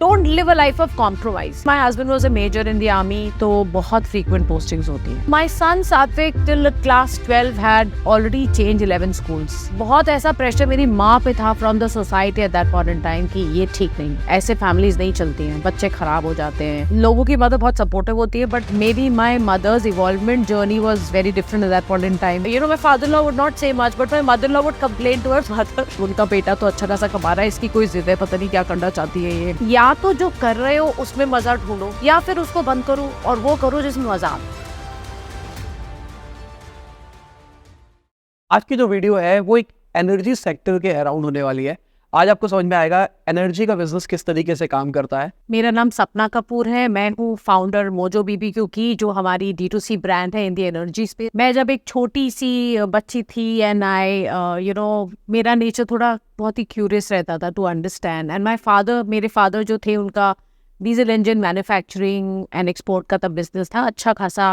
Don't live a life of compromise. My husband was a major in the army, तो बहुत frequent postings होती हैं. My son Satvik till class 12 had already changed 11 schools. बहुत ऐसा pressure मेरी माँ पे था from the society at that point in time कि ये ठीक नहीं, ऐसे families नहीं चलती हैं, बच्चे खराब हो जाते हैं. लोगों की मदद बहुत supportive होती है, but maybe my mother's evolvement journey was very different at that point in time. You know, my father-in-law would not say much, but my mother-in-law would complain to her mother. उनका बेटा तो अच्छा खासा कमा रहा है, इसकी कोई जिद है, पता नहीं क्या करना चाहती है ये. या तो जो कर रहे हो उसमें मजा ढूंढो, या फिर उसको बंद करो और वो करो जिसमें मजा आता है. आज की जो वीडियो है वो एक एनर्जी सेक्टर के अराउंड होने वाली है. आज आपको समझ में आएगा एनर्जी का बिजनेस किस तरीके से काम करता है. मेरा नाम सपना कपूर है. मैं हूँ फाउंडर मोजो बीबीक्यू की, जो हमारी D2C ब्रांड है इन दी एनर्जी स्पेस. मैं जब एक छोटी सी बच्ची थी एंड आई मेरा नेचर थोड़ा बहुत ही क्यूरियस रहता था टू अंडरस्टैंड. एंड मेरे फादर जो थे, उनका diesel engine manufacturing and export का तब बिजनेस था, अच्छा खासा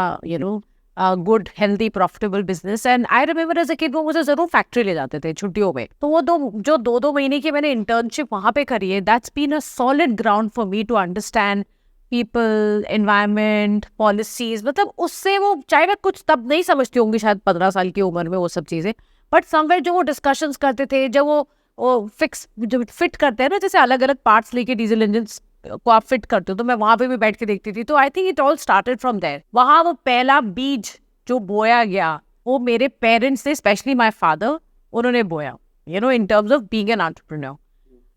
good healthy profitable business. And I remember as a kid वो मुझे जरूर फैक्ट्री ले जाते थे छुट्टियों में. तो वो दो महीने की मैंने इंटर्नशिप वहाँ पे करी है, that's been a solid ground for me to understand people, environment, policies. मतलब उससे वो, चाहे मैं कुछ तब नहीं समझती होंगी शायद 15 साल की उम्र में वो सब चीज़ें, बट समवेयर जो वो डिस्कशंस करते थे, जब वो जो फिट करते हैं ना, जैसे अलग अलग पार्ट्स लेके डीजल इंजन को आप फिट करते हो, तो मैं वहां पे भी बैठ के देखती थी. तो I think it all started from there. वहां वो पहला बीज जो बोया गया वो मेरे पेरेंट्स ने, स्पेशली माय फादर, उन्होंने बोया, in terms of being an entrepreneur.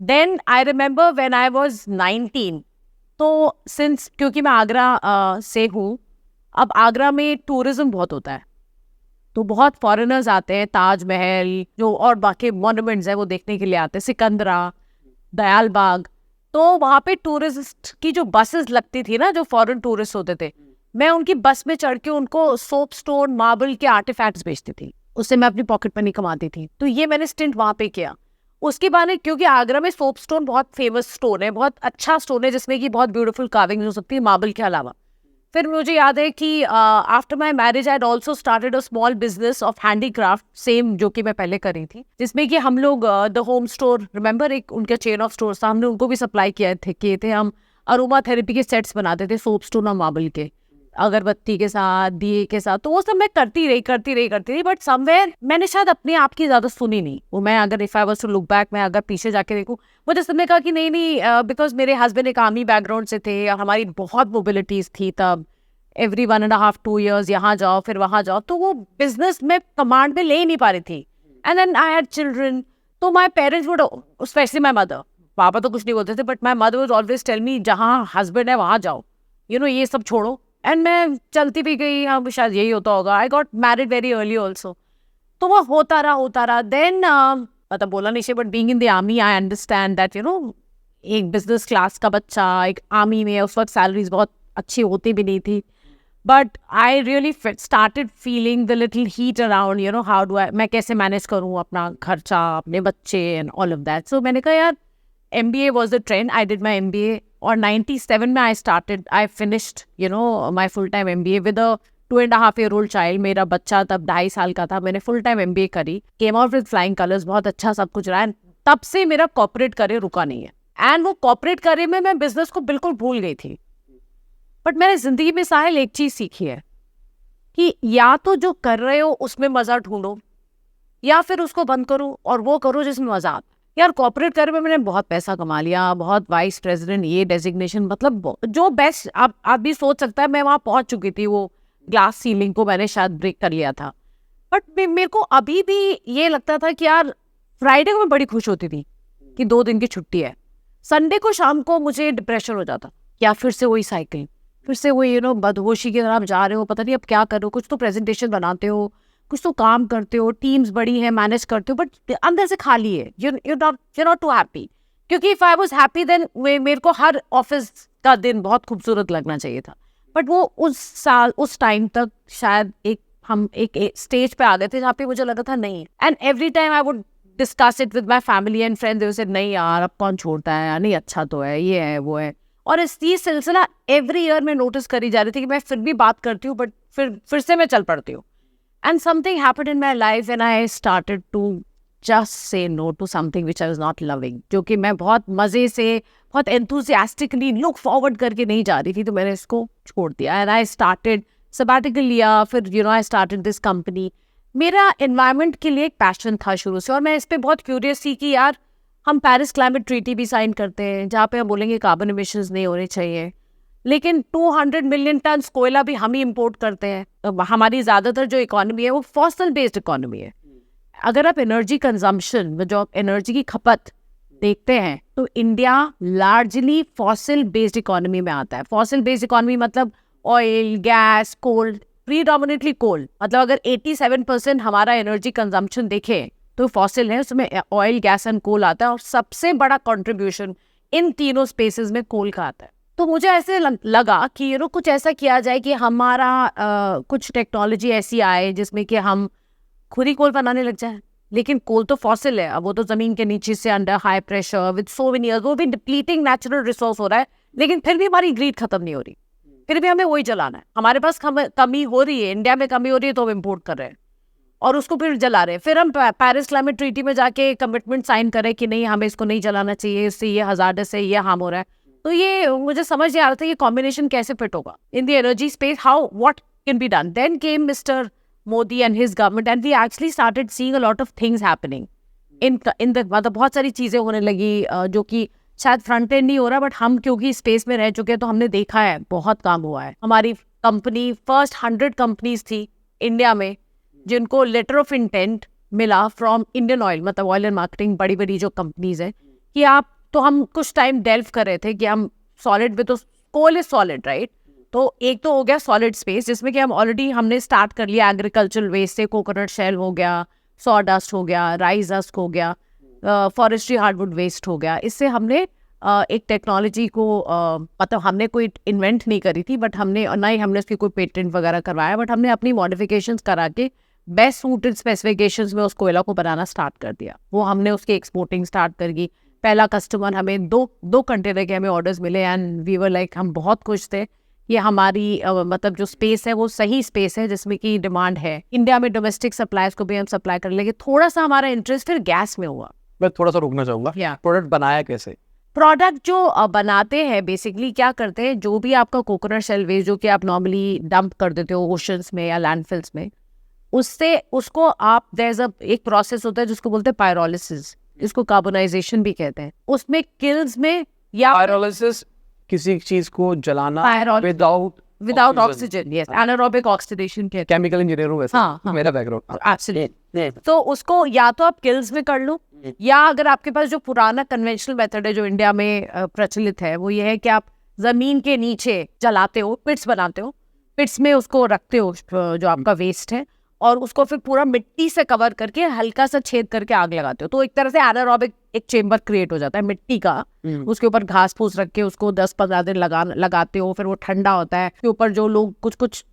Then I remember when I was 19, तो क्योंकि मैं आगरा से हूँ, अब आगरा में टूरिज्म बहुत होता है, तो बहुत फॉरेनर्स आते हैं. ताजमहल जो और बाकी मॉन्यूमेंट्स है वो देखने के लिए आते हैं, सिकंदरा, दयाल बाग. तो वहाँ पे टूरिस्ट की जो बसेस लगती थी ना, जो फॉरेन टूरिस्ट होते थे, मैं उनकी बस में चढ़ के उनको सोप स्टोन, मार्बल के आर्टिफैक्ट्स बेचती थी. उससे मैं अपनी पॉकेट मनी कमाती थी. तो ये मैंने स्टिंट वहाँ पे किया. उसके बाद क्योंकि आगरा में सोप स्टोन बहुत फेमस स्टोन है, बहुत अच्छा स्टोन है, जिसमें कि बहुत ब्यूटीफुल कार्विंग हो सकती है मार्बल के अलावा. फिर मुझे याद है कि after my marriage I had also started a small business of handicraft, same जो कि मैं पहले करी थी, जिसमें कि हम लोग द होम स्टोर, रिमेंबर एक उनका चेन ऑफ स्टोर था, हमने उनको भी सप्लाई किए थे. हम अरोमा थेरेपी के सेट्स बनाते थे, सोप स्टोन और मार्बल के, अगरबत्ती के साथ, दिए के साथ. तो वो सब मैं करती रही. बट समवेयर मैंने शायद अपने आप की ज्यादा सुनी नहीं. वो मैं अगर if I was to look back, मैं अगर पीछे जाके देखूं, मुझे सबने कहा कि नहीं, बिकॉज मेरे हस्बैंड एक आर्मी बैकग्राउंड से थे और हमारी बहुत मोबिलिटीज थी तब. एवरी 1.5-2 years यहाँ जाओ फिर वहाँ जाओ, तो वो बिजनेस में कमांड में ले ही नहीं पा रही थी. And then I had children. तो my parents would, especially my mother, पापा तो कुछ नहीं बोलते थे, but my mother would always tell me, जहाँ हस्बैंड है वहाँ जाओ, ये सब छोड़ो. एंड मैं चलती भी गई. अब शायद यही होता होगा. I got married very early also. तो वो होता रहा. देन मतलब बोला नहीं से, but being in the army I understand that एक बिजनेस क्लास का बच्चा एक आर्मी में, उस वक्त सैलरीज बहुत अच्छी होती भी नहीं थी. But I really started feeling the little heat around, how do मैं कैसे मैनेज करूँ अपना खर्चा, अपने बच्चे एंड ऑल ऑफ दैट. सो मैंने कहा यार, MBA was the trend. I did my MBA और 97 में I finished my full time MBA with a 2.5-year-old child. मेरा बच्चा तब 2.5 साल का था. मैंने full time MBA करी, came out with flying colors, बहुत अच्छा सब कुछ रहा. तब से मेरा कॉर्पोरेट करियर रुका नहीं है. एंड वो कॉर्पोरेट करियर में मैं बिजनेस को बिल्कुल भूल गई थी. बट मैंने जिंदगी में साहिल एक चीज सीखी है कि या तो जो कर रहे हो उसमें मजा ढूंढो, या फिर उसको बंद करो और वो करो जिसमें मजा आता. यार कॉर्पोरेट करियर में मैंने बहुत पैसा कमा लिया, बहुत वाइस प्रेसिडेंट, ये डेजिग्नेशन, मतलब जो बेस्ट आप भी सोच सकता है, मैं वहाँ पहुंच चुकी थी. वो ग्लास सीलिंग को मैंने शायद ब्रेक कर लिया था. बट मेरे को अभी भी ये लगता था कि यार फ्राइडे को मैं बड़ी खुश होती थी कि 2 दिन की छुट्टी है. संडे को शाम को मुझे डिप्रेशन हो जाता, या फिर से वही साइकिल, फिर से वही बदहोशी की तरह आप जा रहे हो, पता नहीं अब क्या करो. कुछ तो प्रेजेंटेशन बनाते हो, कुछ तो काम करते हो, टीम्स बड़ी है, मैनेज करते हो, बट अंदर से खाली है. you're not too happy. क्योंकि if I was happy then मेरे को हर ऑफिस का दिन बहुत खूबसूरत लगना चाहिए था. बट वो उस टाइम तक शायद हम एक स्टेज पे आ गए थे जहाँ पे मुझे लगा था नहीं. And every time I would discuss it with my family and friends, they said नहीं यार अब कौन छोड़ता है, नहीं अच्छा तो है, ये है वो है. और ये सिलसिला एवरी ईयर में नोटिस करी जा रही थी कि मैं फिर भी बात करती हूँ, बट फिर से मैं चल पड़ती हूँ. And something happened in my life when I started to just say no to something which I was not loving, जो कि मैं बहुत मज़े से, बहुत एंथुसियास्टिकली लुक फॉरवर्ड करके नहीं जा रही थी, तो मैंने इसको छोड़ दिया एंड आई स्टार्टेड सबैटिकल लिया, फिर आई स्टार्टेड दिस कंपनी। मेरा एनवायरनमेंट के लिए एक पैशन था शुरू से, और मैं इस पर बहुत क्यूरियस थी कि यार हम पेरिस क्लाइमेट ट्रीटी भी साइन करते हैं जहाँ पे हम बोलेंगे कार्बन एमिशंस नहीं होने चाहिए, लेकिन 200 मिलियन टन कोयला भी हम ही इंपोर्ट करते हैं। हमारी ज़्यादातर जो इकोनॉमी है वो फॉसिल बेस्ड इकोनॉमी है। अगर आप एनर्जी कंजम्पशन, जो एनर्जी की खपत देखते हैं, तो India largely fossil based economy में आता है। फॉसिल बेस्ड इकोनॉमी मतलब ऑयल, गैस, कोल, प्रीडोमिनेटली कोल। मतलब अगर 87% हमारा एनर्जी कंजम्पशन देखें तो फॉसिल है, उसमें ऑयल, गैस एंड कोल आता है, और सबसे बड़ा कंट्रीब्यूशन इन तीनों स्पेसेस में कोल का आता है। तो मुझे ऐसे लगा कि कुछ ऐसा किया जाए कि हमारा कुछ टेक्नोलॉजी ऐसी आए जिसमें कि हम खुद ही कोल बनाने लग जाए। लेकिन कोल तो फॉसिल है, अब वो तो जमीन के नीचे से under high pressure with so many years, वो भी डिप्लीटिंग नेचुरल रिसोर्स हो रहा है, लेकिन फिर भी हमारी ग्रीड खत्म नहीं हो रही, फिर भी हमें वही जलाना है। हमारे पास कमी हो रही है, इंडिया में कमी हो रही है, तो हम इम्पोर्ट कर रहे हैं और उसको फिर जला रहे हैं। फिर हम पेरिस क्लाइमेट ट्रीटी में जाके कमिटमेंट साइन करें कि नहीं, हमें इसको नहीं जलाना चाहिए, इससे ये हजार्डस है, ये हार्म हो रहा है। तो ये मुझे समझ नहीं आ रहा था ये कॉम्बिनेशन कैसे फिट होगा in the energy space, how what can be done. Then came mister Modi and his government, and we actually started seeing a lot of things happening in the मतलब बहुत सारी चीज़ें होने लगी जो कि शायद फ्रंट एंड नहीं हो रहा, बट हम क्योंकि स्पेस में रह चुके हैं तो हमने देखा है बहुत काम हुआ है। हमारी कंपनी फर्स्ट 100 कंपनीज थी इंडिया में जिनको लेटर ऑफ इंटेंट मिला फ्रॉम इंडियन ऑयल, मतलब ऑयल एंड मार्केटिंग, बड़ी बड़ी जो कंपनीज है, कि आप, तो हम कुछ टाइम डेल्व कर रहे थे कि हम सॉलिड में, तो कोल इज सॉलिड राइट, तो एक तो हो गया सॉलिड स्पेस जिसमें कि हम ऑलरेडी हमने स्टार्ट कर लिया एग्रीकल्चरल वेस्ट से, कोकोनट शेल हो गया, सॉ डस्ट हो गया, राइस डस्ट हो गया, फॉरेस्ट्री हार्डवुड वेस्ट हो गया। इससे हमने एक टेक्नोलॉजी को मतलब हमने कोई इन्वेंट नहीं करी थी, बट हमने ना ही हमने उसकी कोई पेटेंट वगैरह करवाया, बट हमने अपनी मॉडिफिकेशंस करा के बेस्ट सूटेड स्पेसिफिकेशंस में उस कोयला को बनाना स्टार्ट कर दिया। वो हमने उसकी एक्सपोर्टिंग स्टार्ट कर दी। पहला कस्टमर हमें दो कंटेनर के हमें ऑर्डर्स मिले एंड वी वर लाइक, हम बहुत खुश थे। ये हमारी मतलब जो स्पेस है वो सही स्पेस है जिसमें की डिमांड है। इंडिया में डोमेस्टिक सप्लाईज को भी हम सप्लाई कर लेंगे। थोड़ा सा हमारा इंटरेस्ट फिर गैस में हुआ। मैं थोड़ा सा रुकना चाहूंगा, प्रोडक्ट बनाया कैसे? प्रोडक्ट जो बनाते हैं बेसिकली क्या करते हैं, जो भी आपका कोकोनट शेल वेस्ट जो कि आप नॉर्मली डंप कर देते हो ओशंस में या लैंडफिल्स में, उससे उसको आप एक प्रोसेस होता है जिसको बोलते हैं पायरोलिसिस, इसको कार्बोनाइजेशन भी कहते हैं। उसमें किल्स में या पायरोलिसिस किसी चीज को जलाना without oxygen, yes, anaerobic oxidation कहते हैं। केमिकल इंजीनियर हूं वैसे, हाँ, मेरा बैकग्राउंड एब्सोल्युटली। तो उसको या तो आप किल्स में कर लो, या अगर आपके पास जो पुराना कन्वेंशनल मेथड है जो इंडिया में प्रचलित है, वो ये है कि आप जमीन के नीचे जलाते हो, पिट्स बनाते हो, पिट्स में उसको रखते हो जो आपका वेस्ट है, और उसको फिर पूरा मिट्टी से कवर करके हल्का सा छेद करके आग लगाते हो। तो एक तरह से एनारोबिक एक चेम्बर क्रिएट हो जाता है मिट्टी का। उसके ऊपर घास फूस रख के उसको 10-15 दिन लगाते हो, फिर वो ठंडा होता है। उसके ऊपर जो लोग कुछ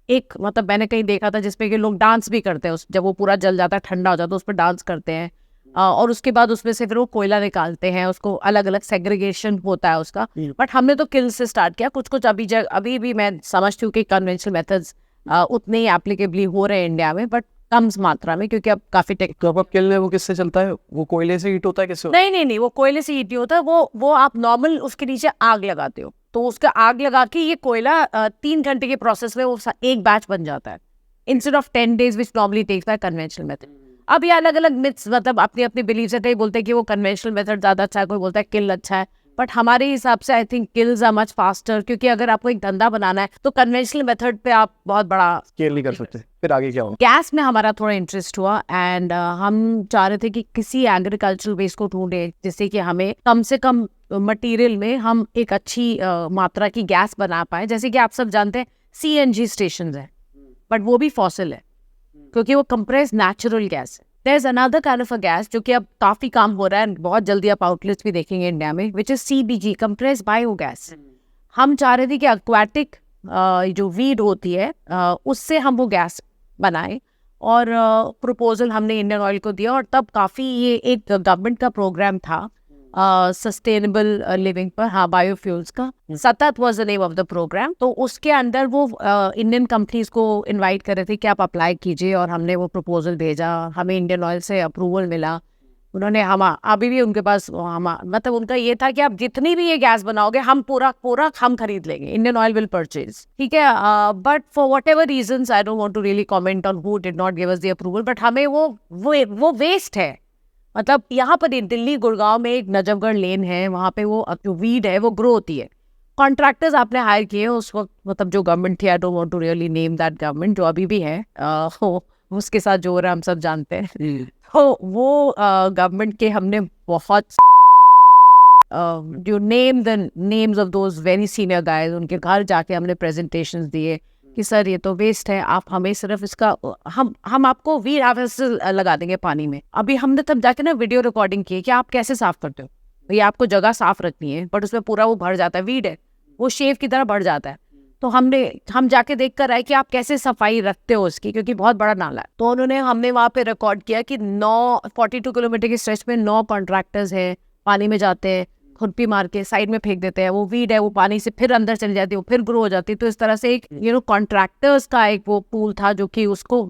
एक मतलब मैंने कहीं देखा था जिसपे कि लोग डांस भी करते हैं, जब वो पूरा जल जाता है, ठंडा हो जाता है, उस पर डांस करते हैं। और उसके बाद उसमें से फिर वो कोयला निकालते हैं, उसको अलग अलग सेग्रीगेशन होता है उसका। बट हमने तो किल से स्टार्ट किया। कुछ अभी भी मैं समझती हूँ कि कन्वेंशनल मेथड्स उतने ही एप्लीकेबली हो रहे हैं इंडिया में, बट कम मात्रा में, क्योंकि अब काफी तो अब किल वो किससे चलता है? वो कोयले से हीट होता है? किससे? नहीं, वो कोयले से हीट नहीं होता। वो आप नॉर्मल उसके नीचे आग लगाते हो, तो उसका आग लगा के ये कोयला 3 घंटे के प्रोसेस में वो एक बैच बन जाता है, instead of 10 days which normally takes by conventional method. अब ये अलग अलग मिथ्स, मतलब अपनी अपनी बिलीफ से कई बोलते हैं कि वो कन्वेंशनल मेथड ज्यादा अच्छा है, कोई बोलता है किल अच्छा है, बट हमारे हिसाब से I think kilns are much faster, क्योंकि अगर आपको एक धंधा बनाना है तो कन्वेंशनल मेथड पे आप बहुत बड़ा स्केल नहीं कर सकते। फिर आगे क्या हुआ? गैस में हमारा थोड़ा इंटरेस्ट हुआ एंड हम चाह रहे थे कि किसी एग्रीकल्चरल वेस्ट को ढूंढे जिससे कि हमें कम से कम मटेरियल में हम एक अच्छी मात्रा की गैस बना पाए। जैसे कि आप सब जानते हैं CNG स्टेशन है, बट वो भी फॉसिल है क्योंकि वो कंप्रेस्ड नेचुरल गैस है। There is another kind of a gas जो कि अब काफी काम हो रहा है, बहुत जल्दी आप आउटलेट्स भी देखेंगे इंडिया में, which is CBG, compressed biogas. हम चाह रहे थे कि एक्वाटिक जो वीड होती है उससे हम वो गैस बनाए, और प्रपोजल हमने इंडियन ऑयल को दिया, और तब काफ़ी ये एक गवर्नमेंट का प्रोग्राम था सस्टेनेबल लिविंग पर, हाँ, बायोफ्यूल्स का। Satat was the name of the programme. तो उसके अंदर वो इंडियन कंपनीज को इनवाइट कर रहे थे कि आप अप्लाई कीजिए, और हमने वो प्रपोजल भेजा, हमें इंडियन ऑयल से अप्रूवल मिला। उन्होंने हम अभी भी उनके पास मतलब उनका ये था कि आप जितनी भी ये गैस बनाओगे हम पूरा हम खरीद लेंगे, इंडियन ऑयल विल परचेज, ठीक है। But for whatever reasons, I don't want to really comment on who did not give us the approval, but हमें वो वेस्ट है। मतलब यहाँ पर दिल्ली गुड़गांव में एक नजफगढ़ लेन है, वहाँ पे वो जो वीड है वो ग्रो होती है। कॉन्ट्रैक्टर्स आपने हायर किए उस वक्त, मतलब जो गवर्नमेंट थी, I don't want to really name that government, जो अभी भी है, उसके साथ जो हो रहा है हम सब जानते हैं। तो वो गवर्नमेंट के हमने बहुत जो the names of those very senior guys, उनके घर जाके हमने प्रेजेंटेशंस दिए कि सर ये तो वेस्ट है, आप हमें सिर्फ इसका हम आपको वीड हार्वेस्टर लगा देंगे पानी में। अभी हमने तब जाके ना वीडियो रिकॉर्डिंग की कि आप कैसे साफ करते हो, ये आपको जगह साफ रखनी है, बट उसमें पूरा वो भर जाता है, वीड है वो शेव की तरह बढ़ जाता है। तो हम जाके देख कर आए कि आप कैसे सफाई रखते हो उसकी, क्योंकि बहुत बड़ा नाला है। तो हमने वहाँ पे रिकॉर्ड किया कि 42 किलोमीटर के स्ट्रेच में 9 कॉन्ट्रैक्टर्स हैं, पानी में जाते हैं, खुरपी मार के साइड में फेंक देते हैं, वो वीड है, वो पानी से फिर अंदर चली जाती है, वो फिर ग्रो हो जाती है। तो इस तरह से एक कॉन्ट्रैक्टर्स का एक वो पूल था जो कि उसको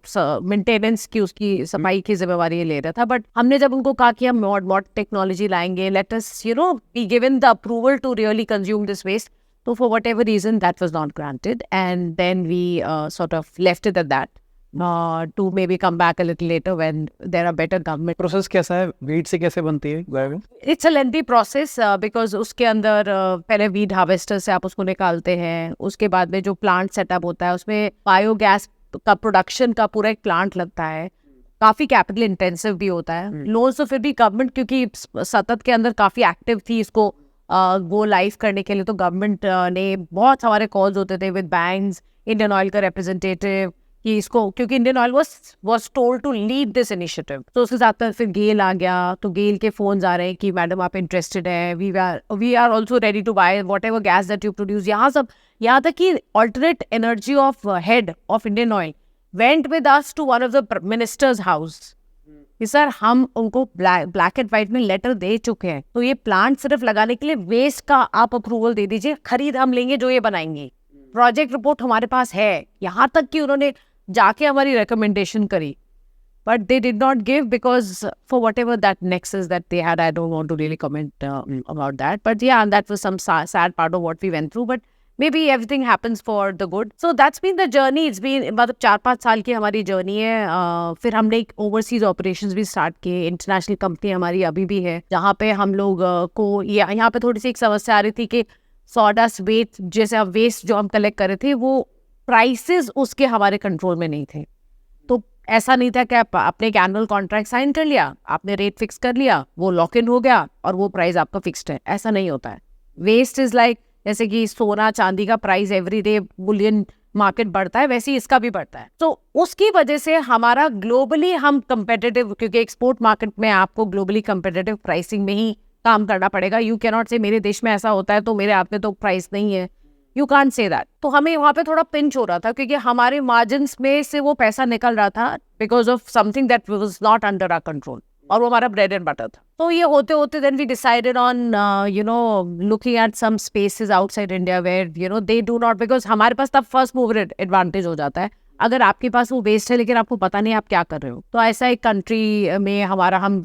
मेंटेनेंस की, उसकी सफाई की जिम्मेवारी ये ले रहा था। बट हमने जब उनको कहा कि हम मॉड टेक्नोलॉजी लाएंगे, let us be given the approval to really consume this waste, so for whatever reason that was not granted, and then we sort of left it at that, to maybe come back a little later when there are better government. Process कैसा है, weed से कैसे बनती है गाय? It's a lengthy process because उसके अंदर पहले weed harvester से आप उसको निकालते हैं, उसके बाद में जो प्लांट सेटअप होता है उसमें बायोगैस का प्रोडक्शन का पूरा एक प्लांट लगता है, काफी कैपिटल इंटेंसिव भी होता है। लोन्स तो फिर भी गवर्नमेंट, क्योंकि सतत के अंदर काफी एक्टिव थी इसको वो लाइव करने के लिए, तो गवर्नमेंट ने बहुत हमारे कॉल्स होते थे विद बैंक्स, इंडियन ऑयल का रिप्रेजेंटेटिव, कि इसको, क्योंकि Indian Oil was told to lead this initiative. तो उसके साथ फिर गेल आ गया, तो गेल के फोन्स आ रहे हैं कि मैडम आप इंटरेस्टेड है, we are also ready to buy whatever gas that you produce. यहाँ तक कि alternate energy of head of Indian Oil went with us to one of the minister's house कि sir हम उनको black and white में letter दे चुके हैं, तो ये प्लांट सिर्फ लगाने के लिए वेस्ट का आप अप्रूवल दे दीजिए, खरीद हम लेंगे जो ये बनाएंगे, प्रोजेक्ट रिपोर्ट हमारे पास है। यहाँ तक कि उन्होंने जाके हमारी रिकमेंडेशन करी, but they did not give because for whatever that nexus that they had, I don't want to really comment about that, but yeah, that was some sad part of what we went through, but maybe everything happens for the good. So that's been the journey. It's been मतलब 4-5 साल की हमारी journey है। फिर हमने एक overseas operations भी start किए, इंटरनेशनल कंपनी हमारी अभी भी है, जहाँ पे हम लोग को यहाँ पे थोड़ी सी एक समस्या आ रही थी कि सॉडस्ट वेस्ट, जैसे अब वेस्ट जो हम कलेक्ट कर रहे थे, वो प्राइसेस उसके हमारे कंट्रोल में नहीं थे। तो ऐसा नहीं था कि आपने एक एनुअल कॉन्ट्रैक्ट साइन कर लिया, आपने रेट फिक्स कर लिया, वो लॉक इन हो गया और वो प्राइस आपका फिक्स्ड है, ऐसा नहीं होता है। वेस्ट इज लाइक जैसे कि सोना चांदी का price every day Boolean market बढ़ता है, वैसे ही इसका भी बढ़ता है। तो उसकी वजह से हमारा ग्लोबली हम कंपेटिटिव, क्योंकि एक्सपोर्ट मार्केट में आपको ग्लोबली कंपेटिटिव प्राइसिंग में ही काम करना पड़ेगा। यू कैन नॉट से मेरे देश में ऐसा होता है तो मेरे हाथ में तो प्राइस नहीं है, यू कांट से दैट। तो हमें वहाँ पे थोड़ा पिंच हो रहा था, क्योंकि हमारे मार्जिन्स में से वो पैसा निकल रहा था because of something that was not under our control, और वो हमारा ब्रेड एंड बटर था। तो ये होते होते then we decided on looking at some spaces outside India where they do not, because हमारे पास तब फर्स्ट मूवर एडवांटेज हो जाता है अगर आपके पास वो वेस्ट है लेकिन आपको पता नहीं आप क्या कर रहे हो। तो ऐसा एक कंट्री में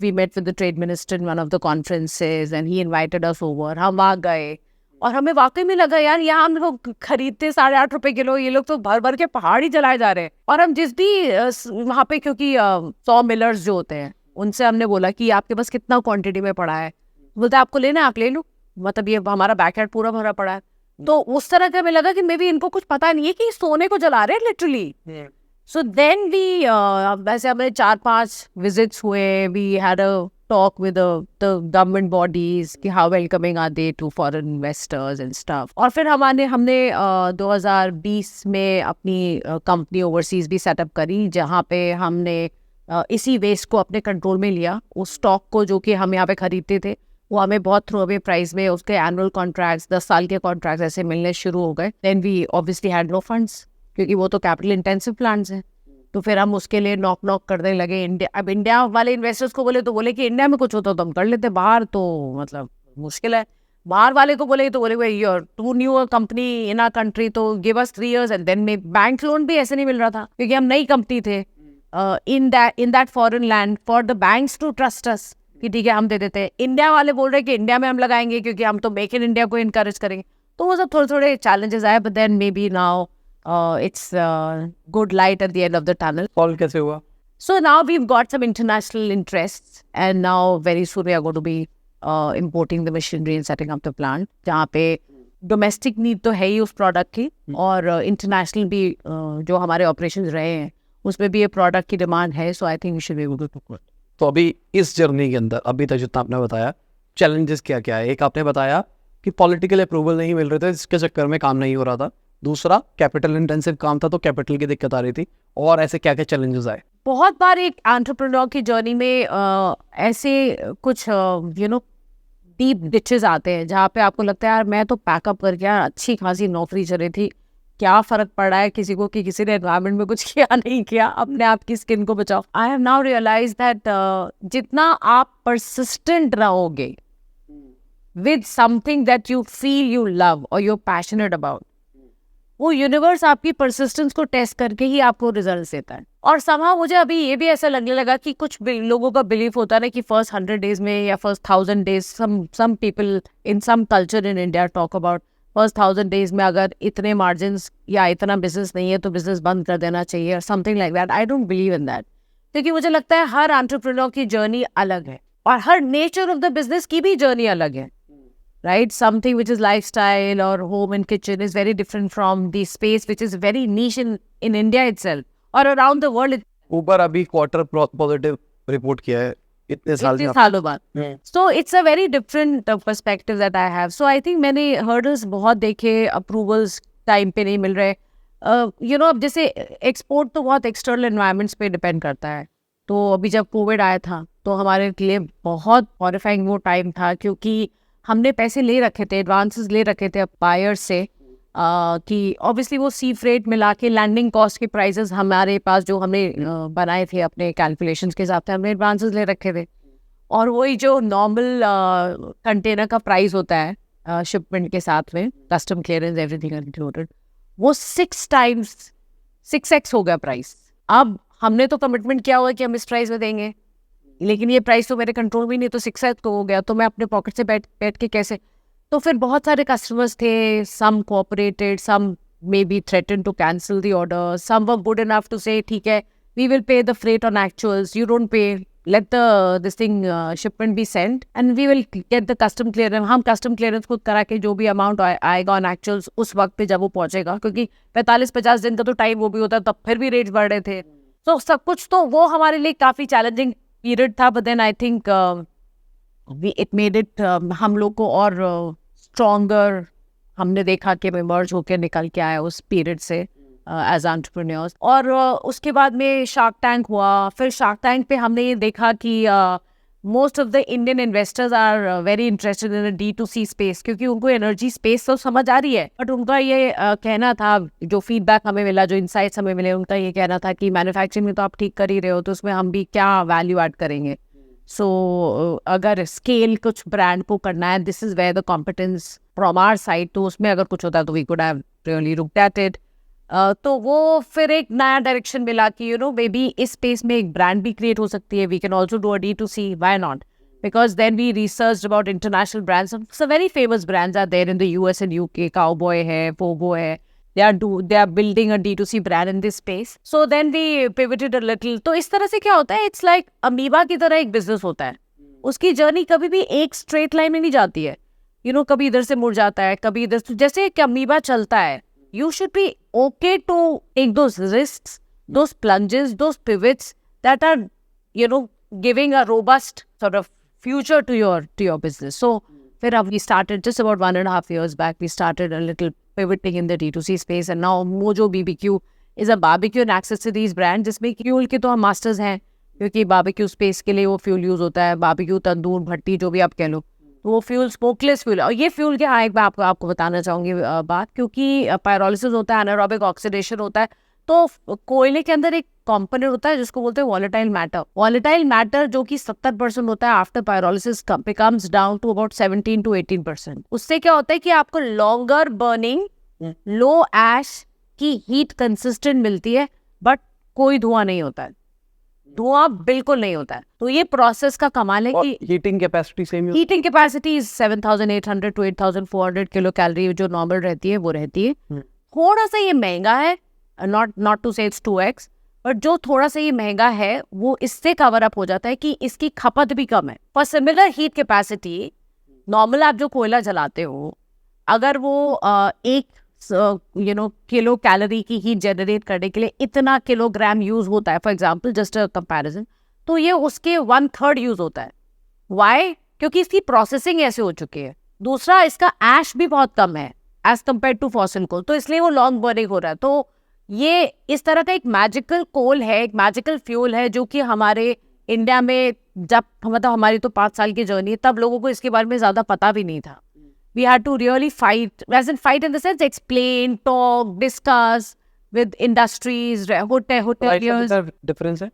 we met with the trade minister in one of the conferences and he invited us over. हम वहाँ गए और हमें वाकई में लगा यार यहाँ हम लोग खरीदते 8.5 रुपए किलो, ये लोग तो भर भर के पहाड़ ही जलाए जा रहे हैं। और हम जिस भी वहाँ पे, क्योंकि 100 मिलर्स जो होते हैं उनसे हमने बोला कि आपके पास कितना क्वांटिटी में पड़ा है, बोलते आप लेना है आप ले लो, मतलब ये हमारा बैकयार्ड पूरा भरा पड़ा है। तो उस तरह का हमें लगा कि मे बी इनको कुछ पता नहीं है कि सोने को जला रहे हैं लिटरली। सो देन वी वैसे हमें 4-5 विजिट्स हुए, we had a talk with the government bodies कि how welcoming are they to foreign investors and stuff। और फिर हमने 2020 में अपनी कंपनी ओवरसीज भी सेटअप करी, जहाँ पे हमने इसी वेस्ट को अपने कंट्रोल में लिया। उस स्टॉक को जो कि हम यहाँ पे खरीदते थे वो हमें बहुत थ्रो अवे प्राइस में, उसके एनुअल कॉन्ट्रैक्ट्स 10 साल के कॉन्ट्रैक्ट्स ऐसे मिलने शुरू हो गए। Then we obviously had no funds, क्योंकि वो तो कैपिटल इंटेंसिव प्लांट्स हैं, तो फिर हम उसके लिए नॉक करने लगे इंडिया। अब इंडिया वाले इन्वेस्टर्स को बोले तो बोले कि इंडिया में कुछ होता तो हम कर लेते, बाहर तो मतलब मुश्किल है। बाहर वाले को बोले तो बोले भाई you're too new a company in our country, तो give us 3 years and then में बैंक लोन भी ऐसे नहीं मिल रहा था क्योंकि हम नई कंपनी थे in that foreign land for the banks to trust us कि ठीक है हम दे देते हैं। इंडिया वाले बोल रहे हैं कि इंडिया में हम लगाएंगे क्योंकि हम तो मेक इन इंडिया को इनकरेज करेंगे। तो वो सब थोड़े थोड़े चैलेंजेस आए, but then maybe now it's good light at the end of the tunnel. Solve कैसे हुआ? So now we've got some international interests, and now very soon we are going to be importing the machinery and setting up the plant. जहाँ पे domestic need तो है ही उस product की, और international भी जो हमारे operations रहे हैं उसमें भी ये product की demand है. So I think we should be able to do it. तो अभी इस जर्नी के अंदर अभी तक जितना आपने बताया चैलेंजेस क्या क्या है? एक आपने बताया कि पॉलिटिकल अप्रूवल नहीं मिल रहे थे, इसके चक्कर में काम नहीं हो रहा था। दूसरा कैपिटल इंटेंसिव काम था तो कैपिटल की दिक्कत आ रही थी। और ऐसे क्या क्या चैलेंजेस आए? बहुत बार एक एंटरप्रेन्योर की जर्नी में ऐसे कुछ डीप डिचेस आते हैं जहाँ पे आपको लगता है यार मैं तो पैकअप करके यार अच्छी खासी नौकरी चली थी, क्या फर्क पड़ा है किसी को कि किसी ने एनवायरमेंट में कुछ किया नहीं किया, अपने आप की स्किन को बचाओ। I have now realise that जितना आप परसिस्टेंट रहोगे with something that you feel you love और यू पैशनेट अबाउट, वो यूनिवर्स आपकी परसिस्टेंस को टेस्ट करके ही आपको रिजल्ट देता है। और somehow मुझे अभी ये भी ऐसा लगने लगा कि कुछ लोगों का बिलीफ होता है ना कि फर्स्ट 100 days में या first 1000 days, some people in some culture in India talk about first 1000 days में अगर इतने मार्जिन्स या इतना बिजनेस नहीं है तो बिजनेस बंद कर देना चाहिए, something like that. I don't believe in that, क्योंकि मुझे लगता है हर एंटरप्रेन्योर की जर्नी अलग है और her nature of the business की भी जर्नी अलग है। Right, something which is lifestyle or home and kitchen is very different from the space which is very niche in India itself or around the world. ऊपर अभी quarter positive report किया है इतने सालों बाद। So it's a very different perspective that I have. So I think मैंने hurdles बहुत देखे, approvals time पे नहीं मिल रहे। You know, अब जैसे export तो बहुत external environments पे depend करता है। तो अभी जब कोविड आया था तो हमारे लिए बहुत horrifying वो टाइम था, क्योंकि हमने पैसे ले रखे थे, एडवांसेस ले रखे थे बायर से कि ऑब्वियसली वो सी फ्रेट मिला के लैंडिंग कॉस्ट के प्राइसेस हमारे पास जो हमने बनाए थे अपने कैलकुलेशंस के हिसाब से हमने एडवांसेस ले रखे थे, और वही जो नॉर्मल कंटेनर का प्राइस होता है शिपमेंट के साथ में कस्टम क्लियरेंस एवरीथिंग इंक्लूडेड, वो 6x हो गया प्राइस। अब हमने तो कमिटमेंट किया हुआ कि हम इस प्राइस में देंगे, लेकिन ये प्राइस तो मेरे कंट्रोल में नहीं, तो 6x तो हो गया, तो मैं अपने पॉकेट से बैठ के कैसे। तो फिर बहुत सारे कस्टमर्स थे, some cooperated, some may be threaten to cancel the order, some were good enough to say ठीक है we will pay the freight on actuals, you don't pay, let the this thing shipment be sent and we will get the custom clearance. हम custom clearance खुद करा के जो भी amount आएगा on actuals उस वक्त पे जब वो पहुंचेगा, क्योंकि 45-50 दिन का तो टाइम वो भी होता है, तब फिर भी रेट्स बढ़ रहे थे। तो सब कुछ तो वो हमारे लिए काफ़ी चैलेंजिंग पीरियड था, but then I think it made it हम लोग को और स्ट्रॉन्गर हमने देखा कि इमर्ज होकर निकल के आया उस पीरियड से एज एंटरप्रेन्योर्स। और उसके बाद में शार्क टैंक हुआ। फिर शार्क टैंक पे हमने ये देखा कि most of the Indian investors are very interested in D2C space, क्योंकि उनको एनर्जी स्पेस तो समझ आ रही है, बट उनका ये कहना था, जो फीडबैक हमें मिला, जो इंसाइट्स हमें मिले, उनका ये कहना था कि मैन्युफैक्चरिंग में तो आप ठीक कर ही रहे हो, तो उसमें हम भी क्या वैल्यू ऐड करेंगे। सो अगर स्केल कुछ ब्रांड को करना है, this is where the competence from our side, तो उसमें अगर कुछ होता है तो we could have really looked at it. तो वो फिर एक नया डायरेक्शन मिला कि यू नो मे बी इस स्पेस में एक ब्रांड भी क्रिएट हो सकती है, we can also do a D2C, why not, because then we research about international brands, some very famous brands are there in the US and UK, cowboy है, Pogo है, they are building a D2C brand in this space. So then we pivoted a little. तो इस तरह से क्या होता है, it's like amoeba की तरह एक बिजनेस होता है, उसकी जर्नी कभी भी एक स्ट्रेट लाइन में नहीं जाती है, यू नो, कभी इधर से मुड़ जाता है, कभी इधर से, जैसे एक अमीबा चलता है। You should be okay to take those risks, those plunges, those pivots that are, you know, giving a robust sort of future to your business. So, फिर अब we started just about 1.5 years back. We started a little pivoting in the D2C space, and now Mojo BBQ is a barbecue and accessories brand, जिसमें fuel के तो हम masters हैं, क्योंकि barbecue space के लिए वो फ्यूल यूज होता है, बारबेक्यू, तंदूर, भट्टी, जो भी आप कह लो, तो वो फ्यूल स्मोकलेस फ्यूल है। और ये फ्यूल के, हाँ, एक बार आपको बताना चाहूँगी बात, क्योंकि पायरोलिसिस होता है, एनारोबिक ऑक्सीडेशन होता है, तो कोयले के अंदर एक कंपोनेंट होता है जिसको बोलते हैं वॉलेटाइल मैटर. वॉलेटाइल मैटर जो कि 70% होता है after pyrolysis becomes down to about 17 to 18%. उससे क्या होता है कि आपको लॉन्गर बर्निंग, लो ऐश की हीट कंसिस्टेंट मिलती है, बट कोई धुआं नहीं होता है. धुआं बिल्कुल नहीं होता है. तो ये प्रोसेस का कमाल है कि heating capacity same he heating capacity 7,800 to 8,400 kilo calorie जो नॉर्मल रहती है वो रहती है. थोड़ा सा ये महंगा है, नॉट टू से इट्स 2x, बट जो थोड़ा सा ये महंगा है वो इससे कवर अप हो जाता है कि इसकी खपत भी कम है. For similar heat capacity normal आप जो कोयला जलाते हो, अगर वो एक किलो कैलोरी की हीट जनरेट करने के लिए इतना किलोग्राम यूज होता है, for example just a comparison, तो ये उसके 1/3 यूज होता है. व्हाई? क्योंकि इसकी प्रोसेसिंग ऐसे हो चुकी है. दूसरा, इसका ऐश भी बहुत कम है एज कम्पेयर टू फॉसिल कोल, तो इसलिए वो लॉन्ग बर्निंग हो रहा है. तो ये इस तरह का एक मैजिकल कोल है, एक मैजिकल फ्यूल है जो कि हमारे इंडिया में जब मतलब हमारी तो 5 साल की जर्नी है, तब लोगों को इसके बारे में ज्यादा पता भी नहीं था. We had to really fight, as in fight in the sense explain, talk, discuss with industries, hoteliers. Difference है.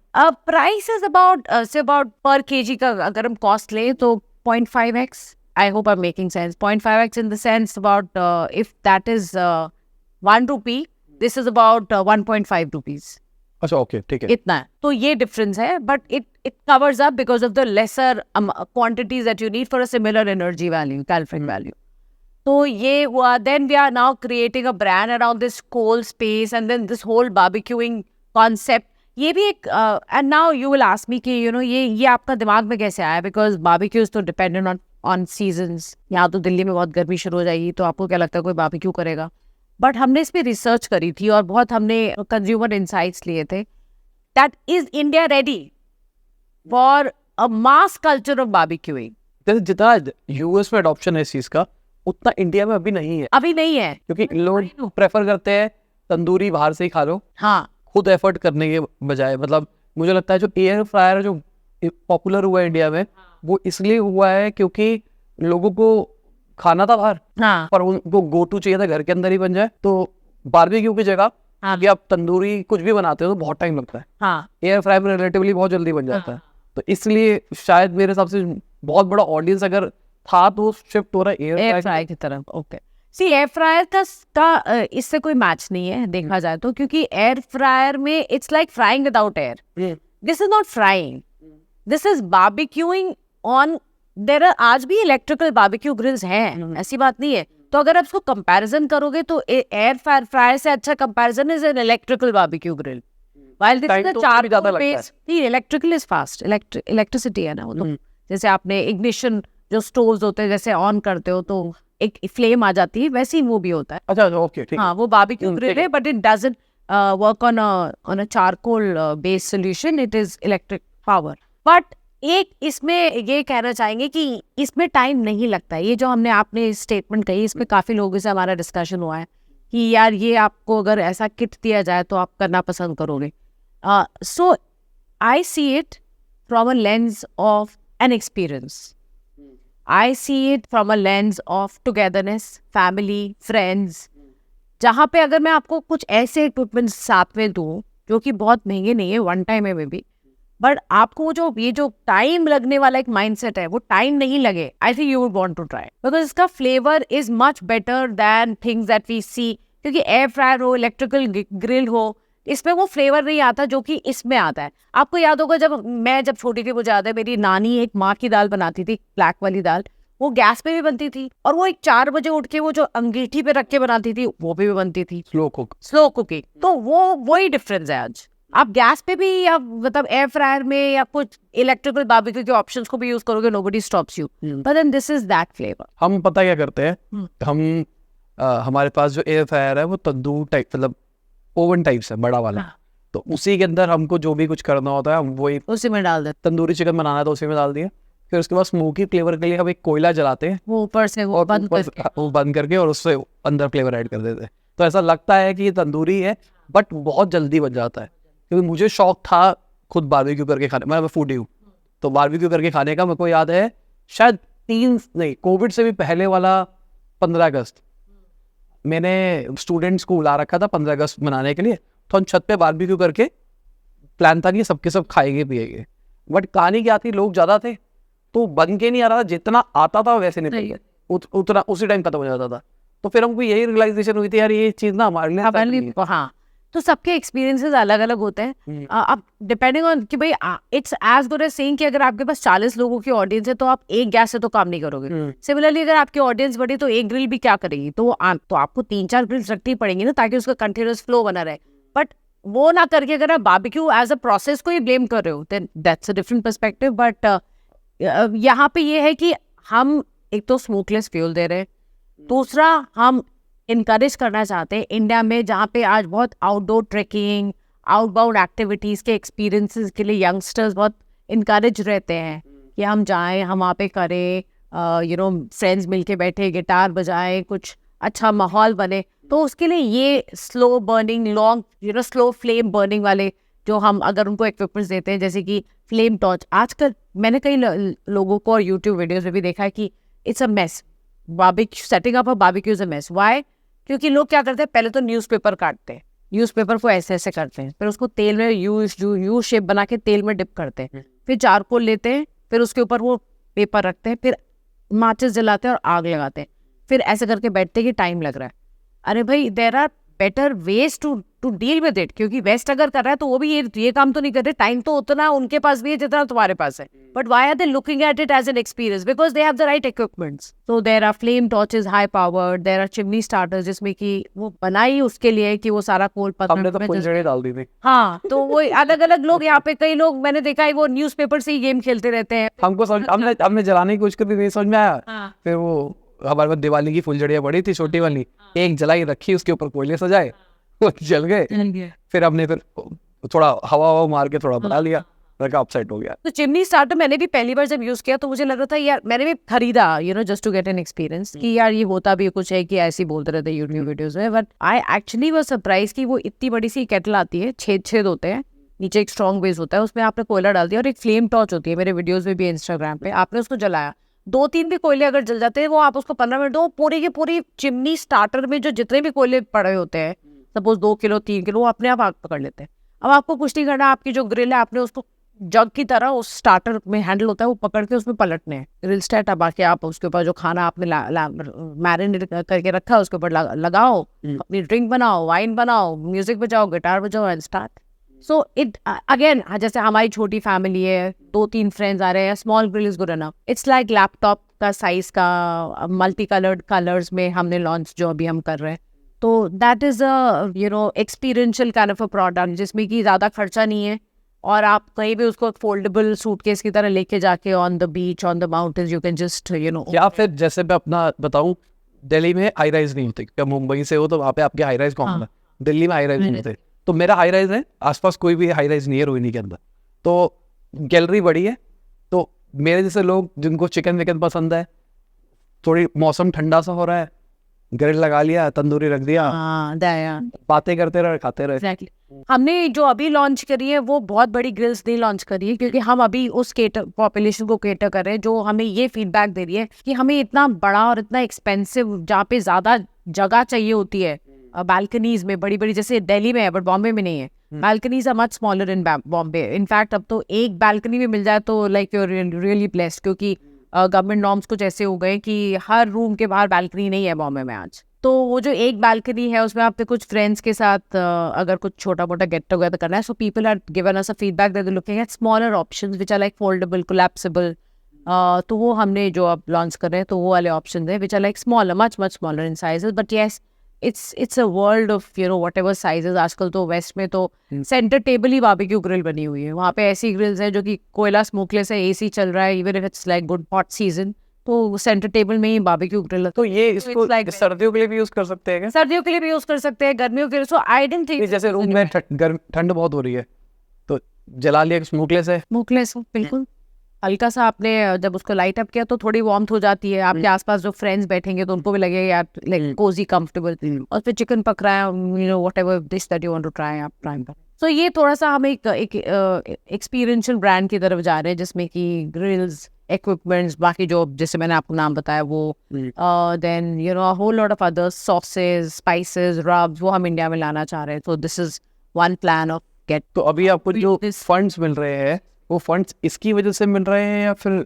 Price is about say about per kg का अगर हम cost लें तो 0.5x. I hope I'm making sense. 0.5x in the sense about if that is 1 rupee, this is about 1.5 rupees. अच्छा, okay, ठीक है. इतना है. तो ये डिफरेंस है, but it covers up because of the lesser quantities that you need for a similar energy value, calorific value. तो ये हुआ. Then we are now creating a brand around this coal space and then this whole barbecuing concept. ये भी एक and now you will ask me कि ये आपका दिमाग में कैसे आया, बिकॉज बारबेक्यूज तो डिपेंडेंट ऑन सीजन्स. यहाँ तो दिल्ली में बहुत गर्मी शुरू हो जाएगी, तो आपको क्या लगता है कोई बारबेक्यू करेगा? बट हमने इस पर रिसर्च करी थी और बहुत हमने कंज्यूमर इंसाइट्स लिए थे. That is India ready for a mass culture of barbecuing? जितना यूएस में अडॉप्शन है इस चीज का, उतना इंडिया में अभी नहीं है. क्योंकि लोग प्रेफर करते हैं तंदूरी बाहर से ही खा लो. हाँ, खुद एफर्ट करने के बजाय. मतलब मुझे लगता है जो एयर फ्रायर जो पॉपुलर हुआ है इंडिया में, वो इसलिए हुआ है क्योंकि लोगों को खाना था बाहर, हाँ, पर उनको गो टू चाहिए था घर के अंदर ही बन जाए. तो बारबेक्यू की जगह कि आप तंदूरी कुछ भी बनाते हो तो बहुत टाइम लगता है. हाँ, एयर फ्रायर में रिलेटिवली बहुत जल्दी बन जाता है. तो इसलिए शायद मेरे हिसाब से बहुत बड़ा ऑडियंस अगर था तो शिफ्ट हो रहा है एयर फ्रायर की तरफ. ओके, सी एयर फ्रायर का इससे कोई मैच नहीं है देखा जाए तो, क्योंकि एयर फ्रायर में it's like frying without air. This is not frying, this is barbecuing on. There are आज भी इलेक्ट्रिकल बारबेक्यू ग्रिल्स हैं, ऐसी बात नहीं है. तो अगर आप इसको कंपैरिजन करोगे तो एयर फ्रायर से अच्छा comparison is an electrical barbecue grill. While this is a charcoal based, electrical is fast. Electricity है ना वो. तो जैसे आपने इग्निशन जो स्टोव्स होते हैं जैसे ऑन करते हो तो एक फ्लेम आ जाती है, वैसे ही वो भी होता है. अच्छा, ओके, ठीक है. हाँ, वो बारबेक्यू ग्रिल है, but it doesn't work on a charcoal based solution. It is electric power. But एक इसमें ये कहना चाहेंगे कि इसमें टाइम नहीं लगता है. ये जो हमने आपने स्टेटमेंट कही, इसमें काफी लोगों से हमारा डिस्कशन हुआ है कि यार ये आपको अगर ऐसा किट दिया जाए तो आप करना पसंद करोगे. So I see it from a lens of an experience. I see it from a lens of togetherness, family, friends. जहाँ पे अगर मैं आपको कुछ ऐसे इक्विपमेंट्स साथ में दूँ जो कि बहुत महंगे नहीं है, वन टाइम है में भी, बट आपको ये जो टाइम लगने वाला एक माइंडसेट है वो टाइम नहीं लगे, I think you would want to try, because इसका flavour is much better than things that we see. क्योंकि एयर फ्रायर हो, इलेक्ट्रिकल ग्रिल हो, इसमें वो फ्लेवर नहीं आता जो कि इसमें आता है. आपको याद होगा जब छोटी थी, मुझे याद है मेरी नानी एक माँ की दाल बनाती थी, ब्लैक वाली दाल, वो गैस पे भी बनती थी, और वो एक 4 बजे उठ के वो जो अंगीठी पे रख के बनाती थी वो भी बनती थी, स्लो कुकिंग. तो वही डिफरेंस है. आज आप गैस पे भी या मतलब एयर फ्रायर में या कुछ इलेक्ट्रिकल बारबेक्यू के ऑप्शंस को भी यूज करोगे, nobody stops you, but then this is that flavour. हम पता क्या करते हैं, हम हमारे पास जो एयर फ्रायर है वो तंदूर टाइप, मतलब ओवन टाइप है, बड़ा वाला. तो उसी के अंदर हमको जो भी कुछ करना होता है हम वही उसी में डाल देते. तंदूरी चिकन बनाना है तो उसी में डाल दिया. फिर उसके बाद स्मोकी फ्लेवर के लिए हम एक कोयला जलाते हैं, वो ऊपर से वो बंद करके और उससे अंदर फ्लेवर ऐड कर देते हैं. तो ऐसा लगता है कि ये तंदूरी है, बट बहुत जल्दी बन जाता है. क्योंकि मुझे शौक था खुद बारबेक्यू करके खाने, मैं फूडी हूँ, तो बारबेक्यू करके खाने का. मेरे को याद है शायद कोविड से भी पहले वाला 15 अगस्त मैंने स्टूडेंट्स को बुला रखा था 15 अगस्त मनाने के लिए. तो हम छत पे बारबेक्यू करके प्लान था कि सबके सब खाएंगे पिएंगे, बट कहानी क्या थी, लोग ज़्यादा थे तो बन के नहीं आ रहा था, जितना आता था वैसे नहीं पड़ता, उतना उसी टाइम खत्म हो जाता था। तो फिर हमको यही रियलाइजेशन हुई थी यार ये चीज़ ना हमारे लिए set नहीं है। हाँ, तो सबके एक्सपीरियंसेस अलग अलग होते हैं। अब डिपेंडिंग ऑन कि भाई it's as good as saying कि अगर आपके पास 40 लोगों की ऑडियंस है तो आप एक गैस से तो काम नहीं करोगे। सिमिलरली अगर आपकी ऑडियंस बढ़ी तो एक ग्रिल भी क्या करेगी, तो तो आपको 3-4 ग्रिल्स रखनी पड़ेंगी ना, ताकि उसका कंटिन्यूअस फ्लो बना रहे। बट वो ना करके अगर आप बारबेक्यू एज अ प्रोसेस को ही ब्लेम कर रहे हो, then that's a different perspective. But यहाँ पे ये है कि हम एक तो स्मोकलेस फ्यूल दे रहे हैं, दूसरा हम इनकरेज करना चाहते हैं इंडिया में, जहाँ पे आज बहुत आउटडोर ट्रेकिंग, आउटबाउंड एक्टिविटीज़ के एक्सपीरियंसेस के लिए यंगस्टर्स बहुत इनकरेज रहते हैं कि हम जाएं, हम वहाँ पे करें, फ्रेंड्स मिलके बैठे, गिटार बजाएं, कुछ अच्छा माहौल बने। तो उसके लिए ये slow burning, long slow flame burning वाले जो हम अगर उनको इक्विपमेंट्स देते हैं, जैसे कि फ्लेम टॉर्च। आजकल मैंने कई लोगों को और यूट्यूब वीडियोज में भी देखा है कि it's a mess, barbecue, setting up a barbecue is a mess. Why? क्योंकि लोग क्या करते हैं, पहले तो न्यूज़पेपर काटते हैं, न्यूज़पेपर को ऐसे ऐसे करते हैं, फिर उसको तेल में यू शेप बना के तेल में डिप करते हैं, फिर चारकोल लेते हैं, फिर उसके ऊपर वो पेपर रखते हैं, फिर माचिस जलाते हैं और आग लगाते हैं, फिर ऐसे करके बैठते हैं कि टाइम लग रहा है। अरे भाई, there are better ways to deal with it, क्योंकि वेस्ट अगर कर रहा है तो वो भी ये काम तो नहीं कर रहे, टाइम तो उतना उनके पास भी है जितना तुम्हारे पास है। But why are they looking at it as an experience? Because they have the right equipments. So there are flame torches high powered, there are chimney starters जिसमें कि वो बनाई उसके लिए कि वो सारा कोल हमने तो फुलझड़ी डाल दी थी। हाँ, तो वो अलग अलग लोग यहाँ पे, कई लोग मैंने देखा है वो न्यूज़पेपर से ही गेम खेलते रहते हैं। हमको हमने जलाने की कोशिश करी, नहीं समझ में आया। फिर वो हमारे पास दिवाली की फुलझड़ियाँ बड़ी थी छोटी वाली, एक जलाई रखी, उसके ऊपर कोयले सजाए, वो जल गए। फिर हमने थोड़ा हवा मार के थोड़ा बना लिया, रखा, अपसेट हो गया। तो चिमनी स्टार्टर मैंने भी पहली बार जब यूज किया तो मुझे लग रहा था यार, मैंने भी खरीदा just to get an experience कि यार ये होता भी कुछ है कि ऐसे ही बोलते रहते यूट्यूब वीडियोस में। But I actually was surprise कि वो इतनी बड़ी सी केटल आती है, छेद होते हैं, नीचे एक स्ट्रॉन्ग बेस होता है, उसमें आपने कोयला डाल दिया और एक फ्लेम टॉर्च होती है, मेरे वीडियोज में भी इंस्टाग्राम पे, आपने उसको जलाया, 2-3 भी कोयले अगर जल जाते हैं, वो आप उसको 15 मिनट दो, पूरी की पूरी चिमनी स्टार्टर में जो जितने भी कोयले पड़े होते हैं, सपोज 2 किलो 3 किलो, वो अपने आप आग पकड़ लेते हैं। अब आपको कुछ नहीं करना, आपकी जो ग्रिल है आपने उसको जग की तरह उस स्टार्टर में हैंडल होता है, वो पकड़ के उसमें पलटने हैं, ग्रिल स्टार्ट। अब आके आप उसके ऊपर जो खाना आपने मैरिनेट करके रखा है उसके ऊपर लगाओ, अपनी ड्रिंक बनाओ, वाइन बनाओ, म्यूजिक बजाओ, गिटार बजाओ and start. So it again, जैसे हमारी छोटी फैमिली है, 2-3 फ्रेंड्स आ रहे हैं, small grill is good enough. It's like laptop का साइज का, मल्टी कलर्ड कलर्स में हमने लॉन्च जो अभी हम कर रहे हैं। तो that is experiential kind of a product, जिसमें कि ज़्यादा खर्चा नहीं है और आप कहीं भी उसको फोल्डेबल सूटकेस की तरह लेके जाके on the beach, on the mountains, you can just या फिर जैसे मैं अपना बताऊं, दिल्ली में हाई राइज नहीं होते, क्या मुंबई से हो तो वहाँ पे आपके हाई राइज कॉमन है, दिल्ली में हाई राइज नहीं होते। तो मेरा हाई राइज है, आसपास कोई भी हाई राइज नहीं है रोहिणी के अंदर, तो गैलरी बड़ी है। तो मेरे जैसे लोग जिनको चिकन विकन पसंद है, थोड़ी मौसम ठंडा सा हो रहा है, ग्रिल लगा लिया, तंदूरी रख दिया, बातें करते रहे, खाते रहे। Exactly. हमने जो अभी लॉन्च करी है वो बहुत बड़ी ग्रिल्स नहीं लॉन्च करी है, क्योंकि हम अभी उस पॉपुलेशन को केटर कर रहे हैं जो हमें ये फीडबैक दे रही है कि हमें इतना बड़ा और इतना एक्सपेंसिव, जहाँ पे ज्यादा जगह चाहिए होती है, बालकनीज में बड़ी बड़ी, जैसे दिल्ली में है बट बॉम्बे में नहीं है, balconies are much smaller in Bombay. In fact अब तो एक बालकनी में मिल जाए तो like you are really blessed, क्योंकि गवर्नमेंट नॉर्म्स कुछ ऐसे हो गए कि हर रूम के बाहर बालकनी नहीं है बॉम्बे में आज। तो वो जो एक बालकनी है उसमें आपने कुछ फ्रेंड्स के साथ अगर कुछ छोटा मोटा गेट टुगेदर करना है, so people are given us a feedback that they looking at smaller options which are like foldable, collapsible. तो वो हमने जो अब लॉन्च कर रहे हैं तो वो वाले ऑप्शंस हैं which are like smaller, much smaller in sizes. But yes, it's a world of whatever sizes. आजकल तो वेस्ट में तो सेंटर टेबल ही बारबेक्यू ग्रिल बनी हुई है, वहाँ पे ऐसी ग्रिल्स है जो कि कोयला स्मोकलेस है, एसी चल रहा है, even if it's like good hot season, तो सेंटर टेबल में ही बारबेक्यू ग्रिल। तो ये इसको सर्दियों के लिए भी यूज कर सकते हैं क्या? सर्दियों के लिए भी यूज कर सकते हैं, गर्मियों के लिए। सो आई डिडंट थिंक, जैसे रूम में ठंड बहुत हो रही है तो जला लिया, स्मोकलेस है, स्मोकलेस बिल्कुल, हल्का सा आपने जब उसको लाइट अप किया तो थोड़ी वार्मथ हो जाती है, आपके आसपास जो फ्रेंड्स बैठेंगे तो उनको भी लगेगा यार लाइक कोजी कंफर्टेबल, और फिर चिकन पक रहा है, whatever dish that you want to try, आप ट्राई करें। सो ये थोड़ा सा हम एक एक्सपीरियंशियल ब्रांड की तरफ जा रहे हैं, जिसमें कि ग्रिल्स, इक्विपमेंट्स, बाकी जो जैसे मैंने आपको नाम बताया वो, then a whole lot of other sauces, spices, rubs, वो हम इंडिया में लाना चाह रहे हैं। So this is one plan of get तो अभी आपको जो this- फंड्स मिल रहे हैं वो फंड्स इसकी वजह से मिल रहे हैं या फिर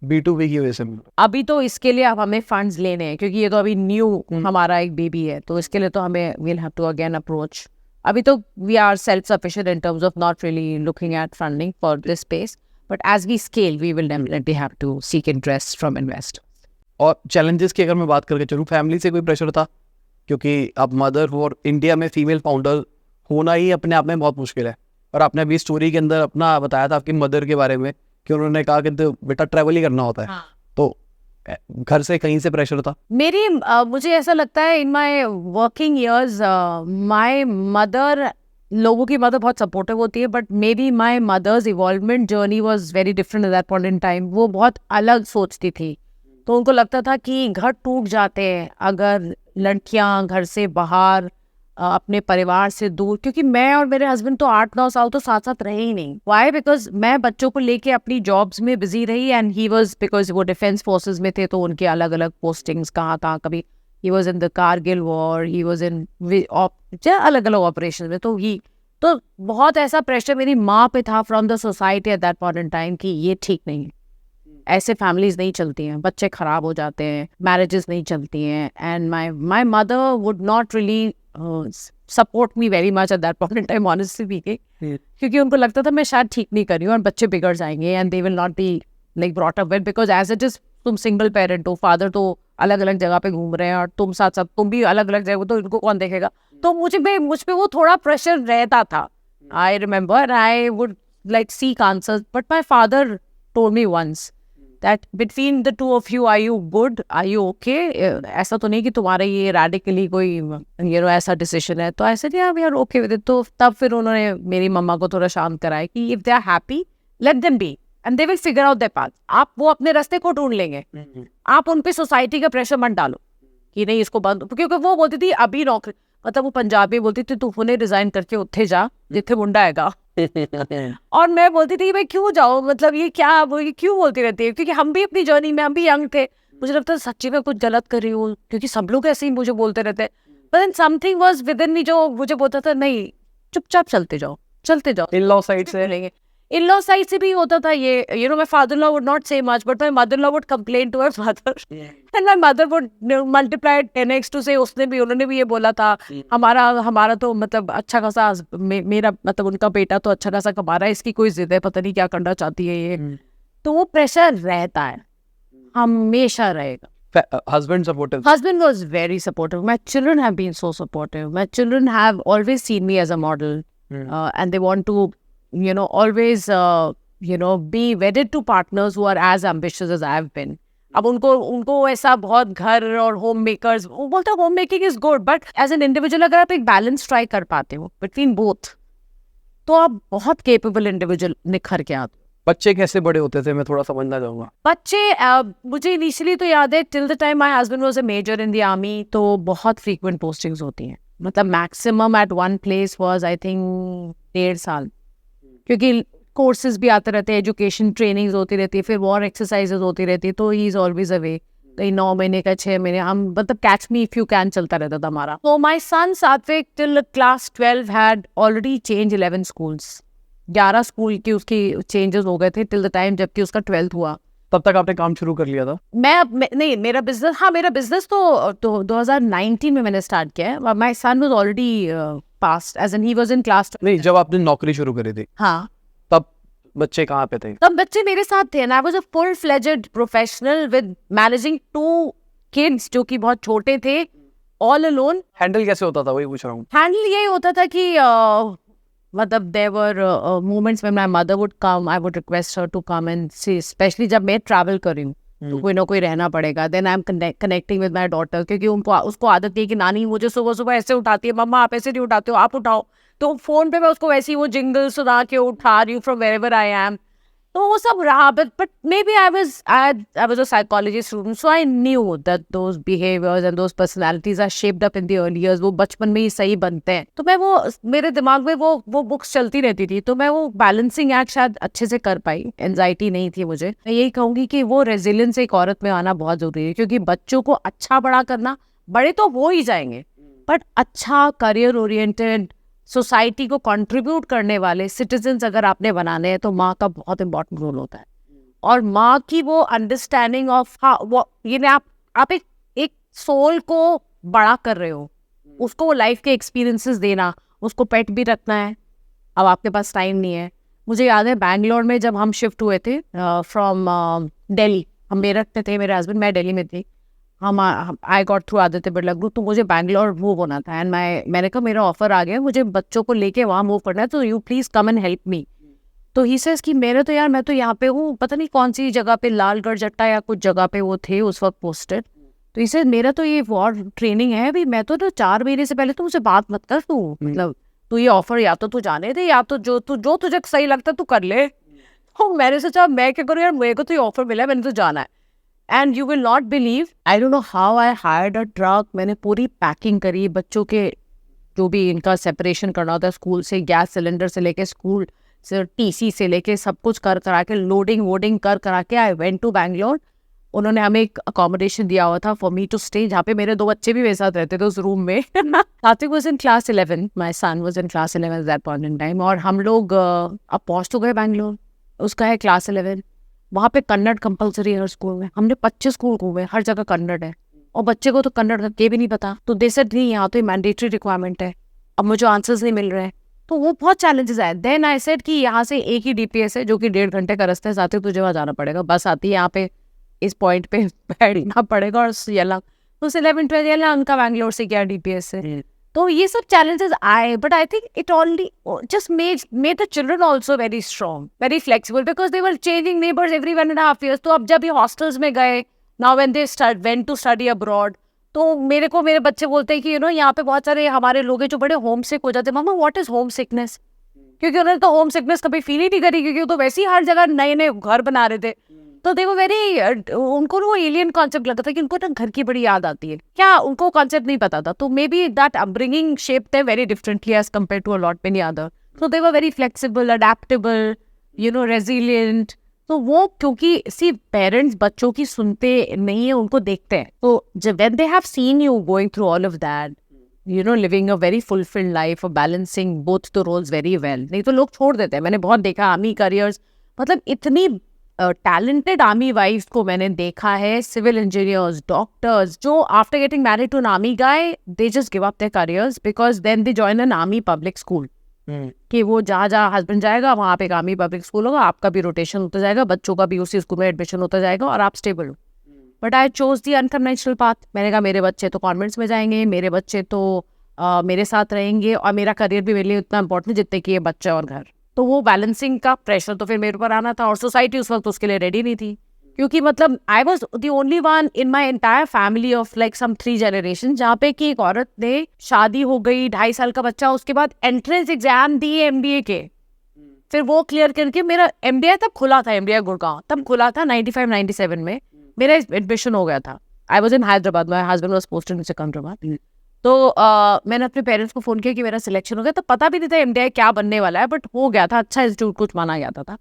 B2B की वजह से मिल रहे अभी तो इसके लिए अब हमें फंड्स लेने हैं क्योंकि ये तो अभी न्यू हमारा एक बेबी है, तो इसके लिए तो हमें we'll have to again approach. अभी तो we are self sufficient in terms of not really looking at funding for this space, but as we scale we will definitely have to seek interest from investors. और challenges की अगर मैं बात करके चलूँ, family से कोई प्रेशर था? क्योंकि अब मदर हो और इंडिया में फीमेल फाउंडर होना ही अपने आप में बहुत मुश्किल है। और आपने अभी स्टोरी के अंदर अपना बताया था आपकी मदर के बारे में कि उन्होंने कहा कि तो बेटा ट्रैवल ही करना होता है। तो घर से कहीं से प्रेशर था? मुझे ऐसा लगता है in my working years my mother, लोगों की मदर बहुत सपोर्टिव होती है, but may be my mother's involvement journey was very different at that point in time. वो बहुत अलग सोचती थी, तो उनको लगता था कि घर टूट जाते हैं अगर लड़कियां घर से बाहर अपने परिवार से दूर, क्योंकि मैं और मेरे हस्बैंड तो 8-9 साल तो साथ साथ रहे ही नहीं। वाई? बिकॉज मैं बच्चों को लेके अपनी जॉब्स में बिजी रही एंड ही वाज, बिकॉज वो डिफेंस फोर्सेस में थे तो उनके अलग अलग पोस्टिंग्स कहाँ कहाँ, कभी ही was in the Kargil war, he was इन अलग अलग ऑपरेशन में। तो बहुत ऐसा प्रेशर मेरी माँ पे था from the society at that point in time कि ये ठीक नहीं है, ऐसे फैमिलीज नहीं चलती हैं, बच्चे खराब हो जाते हैं, मैरिजेस नहीं चलती हैं। And my mother would not really support me very much eight that point in time, honestly speaking, क्योंकि उनको लगता था मैं शायद ठीक नहीं कर रही हूँ और बच्चे बिगड़ जाएंगे and they will not be like brought up well, because as it is तुम सिंगल पेरेंट हो, फादर तो अलग अलग जगह पे घूम रहे हैं और तुम साथ साथ तुम भी अलग अलग जगह, तो इनको कौन देखेगा। तो मुझ पे वो थोड़ा प्रेशर रहता था। I remember I would like seek answers, but my father told me once that between the two of you, are you good, are you okay? ऐसा तो नहीं कि तुम्हारा ये radically कोई ऐसा डिसीजन है। तो ऐसे yeah, we are okay with it। तो तब फिर उन्होंने मेरी मम्मा को थोड़ा शांत कराया कि if they are happy, let them be and they will figure out their path। आप वो अपने रास्ते को ढूंढ लेंगे, आप उन पे सोसाइटी का प्रेशर मत डालो कि नहीं इसको बंद, क्योंकि वो बोलती थी अभी नौकरी, मतलब वो पंजाबी बोलती थी, तू हुने रिजाइन करके उत्थे जा जिथे मुंडा हैगा। और मैं बोलती थी भाई क्यों जाओ, मतलब ये क्या, वो ये क्यों बोलती रहती है, क्योंकि हम भी अपनी जर्नी में, हम भी यंग थे, मुझे लगता है सच्ची में कुछ गलत कर रही हूँ, क्योंकि सब लोग ऐसे ही मुझे बोलते रहते हैं। But then something was within me जो मुझे बोलता था नहीं चुपचाप चलते जाओ। इन-लॉ साइड से लेंगे, इन-लॉ साइड से भी होता था ये, my father in law would not say much, but my mother in law would complain to her father and my mother would multiply 10x to say उन्होंने भी ये बोला था हमारा तो मतलब अच्छा खासा मेरा मतलब उनका बेटा तो अच्छा खासा कमा रहा है, इसकी कोई जिद है, पता नहीं क्या करना चाहती है ये। तो वो प्रेशर रहता है, हमेशा रहेगा। husband supportive? Husband was very supportive. My children have been so supportive. My children have always seen me as a model, and they want to, always, be wedded to partners who are as ambitious as I have been. अब उनको ऐसा बहुत घर और home makers, वो बोलते हैं home making is good, but as an individual अगर आप एक बैलेंस ट्राई कर पाते हो बिटवीन बोथ, तो आप बहुत केपेबल इंडिविजुअल निखर के आते हो। बच्चे कैसे बड़े होते थे, मैं थोड़ा समझना चाहूंगा। बच्चे मुझे इनिशियली तो याद है till the time my husband was a major in the army, तो बहुत फ्रीक्वेंट पोस्टिंग्स होती हैं, मतलब maximum at one place was I think 1.5 साल, क्योंकि कोर्सेज भी आते रहते हैं, एजुकेशन ट्रेनिंग्स होती रहती है, फिर वॉर एक्सरसाइजेज होती रहती है, तो ही इज ऑलवेज अवे। कहीं 9 महीने का 6 महीने, हम मतलब catch me if you can चलता रहता था हमारा। तो माय सन सात्विक till class 12 had already change 11 schools, 11 school की उसकी चेंजेस हो गए थे टिल द टाइम जबकि उसका 12th हुआ। तब तक आपने काम शुरू कर लिया था? नहीं, मेरा बिजनेस तो 2019 में मैंने स्टार्ट किया है। My son was already past as an he was in class. नहीं, जब आपने नौकरी शुरू करी थी हाँ, तब बच्चे कहाँ पे थे? तब बच्चे मेरे साथ थे and I was a full fledged professional with managing 2 kids जो कि बहुत छोटे थे, ऑल अलोन। हैंडल कैसे होता था, वही पूछ रहा हूँ। हैंडल यही होता था कि मतलब there were moments when my mother would come, I would request her to come and see, specially जब मैं ट्रैवल कर रही हूँ तो कोई ना कोई रहना पड़ेगा। Then I am connecting with my daughter, क्योंकि उसको आदत है कि नानी मुझे सुबह सुबह ऐसे उठाती है, मम्मा आप ऐसे नहीं उठाते हो, आप उठाओ। तो फोन पे मैं उसको वैसी वो जिंगल सुना के उठा रही हूँ फ्रॉम वेरेवर आई एम। तो वो सब रहा, but maybe I was a psychology student, so I knew that those behaviors and those personalities are shaped up in the early years. वो बचपन में ही सही बनते हैं। तो मैं मेरे दिमाग में वो बुक्स चलती रहती थी, तो मैं वो बैलेंसिंग एक्ट शायद अच्छे से कर पाई। एंजाइटी नहीं थी मुझे। मैं यही कहूंगी कि वो रेजिलियंस एक औरत में आना बहुत जरूरी है, क्योंकि बच्चों को अच्छा बड़ा करना, बड़े तो हो ही जाएंगे, बट अच्छा करियर ओरिएंटेड सोसाइटी को कंट्रीब्यूट करने वाले सिटीजन्स अगर आपने बनाने हैं तो माँ का बहुत इंपॉर्टेंट रोल होता है। और माँ की वो अंडरस्टैंडिंग ऑफ वो ये ना आप एक सोल को बड़ा कर रहे हो, उसको वो लाइफ के एक्सपीरियंसेस देना, उसको पेट भी रखना है। अब आपके पास टाइम नहीं है। मुझे याद है बैंगलोर में जब हम शिफ्ट हुए थे फ्रॉम दिल्ली, हम मेरठ में थे, मेरे हस्बैंड, मैं दिल्ली में थी। हम I got through Aditya Birla group, तो मुझे बैंगलोर मूव होना था एंड मैंने कहा मेरा ऑफर आ गया, मुझे बच्चों को लेके वहाँ मूव करना है, तो you please come and help me. तो ही सेज कि मेरे तो यार मैं तो यहाँ पे हूँ, पता नहीं कौन सी जगह पे, लालगढ़ जट्टा या कुछ जगह पे वो थे उस वक्त पोस्टेड। तो इसे मेरा तो ये वॉर ट्रेनिंग है अभी, मैं तो 4 महीने से पहले तो मुझे बात मत कर तू, मतलब तू ये ऑफर या तो तू जाने दे, या तो जो तुझे सही लगता तू कर ले। तो मैंने सोचा मैं क्या करूँ यार, मेरे को तो ये ऑफर मिला है, मैंने तो जाना है। And you will not believe, I don't know how I hired a truck. मैंने पूरी पैकिंग करी, बच्चों के जो भी इनका सेपरेशन करना होता है स्कूल से, गैस सिलेंडर से लेके स्कूल से, टीसी से लेके सब कुछ कर करा के, लोडिंग वोडिंग कर करा के आई वेंट टू बैंगलोर। उन्होंने हमें एक अकोमोडेशन दिया हुआ था फॉर मी टू स्टे, जहाँ पे मेरे 2 बच्चे भी मेरे साथ रहते थे उस रूम में। सात्विक was in class 11, my son was in class 11 eight that point in time. और हम लोग अब पहुँच तो गए बैंगलोर, उसका है क्लास 11। वहाँ पे कन्नड़ कंपलसरी है हर स्कूल में। हमने 25 स्कूल घूमे, हर जगह कन्नड़ है, और बच्चे को तो कन्नड़ के भी नहीं पता। तो दे सेड नहीं, यहाँ तो मैंडेटरी रिक्वायरमेंट है, अब मुझे आंसर्स नहीं मिल रहे हैं। तो वो बहुत चैलेंजेस आए। देन आई सेड कि यहाँ से एक ही डीपीएस है जो कि 1.5 घंटे का रास्ता है, साथ ही तुझे वहाँ जाना पड़ेगा, बस आती है यहाँ पे इस पॉइंट पे बैठना पड़ेगा। और येला तो 11-12 येला उनका बैंगलोर से क्या डीपीएस है। तो ये सब चैलेंजेस आए, but I think it only just made the children also very strong, very flexible, because they were changing neighbours every 1.5 years। तो अब जब ये हॉस्टल्स में गए, now when they went to study abroad, तो मेरे बच्चे बोलते हैं कि यहाँ पे बहुत सारे हमारे लोग हैं जो बड़े होम सिक हो जाते हैं। मामा व्हाट इज होम सिकनेस? क्योंकि उन्होंने तो होम सिकनेस कभी फील ही नहीं करी, क्योंकि वो तो वैसे ही हर जगह नए नए घर बना रहे थे। तो देखो उनको वो एलियन कॉन्सेप्ट लगता था कि उनको ना घर की बड़ी याद आती है, क्या उनको कॉन्सेप्ट नहीं पता था। तो may be that upbringing shaped them very differently as compare to a lot many other. So they were very flexible, adaptable, resilient. तो वो क्योंकि पेरेंट्स बच्चों की सुनते नहीं है, उनको देखते हैं। तो जब when they have seen you going through all of that, living a very fulfilled life, balancing both the roles very well. नहीं तो लोग छोड़ देते हैं। मैंने बहुत देखा आर्मी करियर्स, मतलब इतनी टैलेंटेड आर्मी वाइफ्स को मैंने देखा है, सिविल इंजीनियर्स, डॉक्टर्स, जो after getting married to an army guy they just give up their careers because then they join an army public school. कि वो जहाँ हस्बैंड जाएगा वहाँ पे एक आर्मी पब्लिक स्कूल होगा, आपका भी रोटेशन होता जाएगा, बच्चों का भी उसी स्कूल में एडमिशन होता जाएगा और आप स्टेबल हो। But I chose the unconventional path. मैंने कहा मेरे बच्चे तो कॉन्वेंट्स में जाएंगे, मेरे बच्चे तो मेरे साथ रहेंगे, और मेरा करियर भी मेरे लिए उतना इंपॉर्टेंट जितने कि ये बच्चा और घर। तो वो बैलेंसिंग का प्रेशर तो फिर मेरे ऊपर आना था, और सोसाइटी उस वक्त उसके लिए रेडी नहीं थी, क्योंकि मतलब I was the only one in my entire family of like some 3 generation जहाँ पे कि एक औरत ने शादी हो गई, 2.5 साल का बच्चा, उसके बाद एंट्रेंस एग्जाम दिए MBA के, फिर वो क्लियर करके मेरा MBA तब खुला था, MBA गुड़गांव तब खुला था 95-97 में मेरा एडमिशन हो गया था। I was in Hyderabad, my husband was posted in Secunderabad. तो मैंने अपने पेरेंट्स को फ़ोन किया कि मेरा सिलेक्शन हो गया। तो पता भी नहीं था MDI क्या बनने वाला है, बट हो गया था, अच्छा इंस्टीट्यूट कुछ माना जाता था।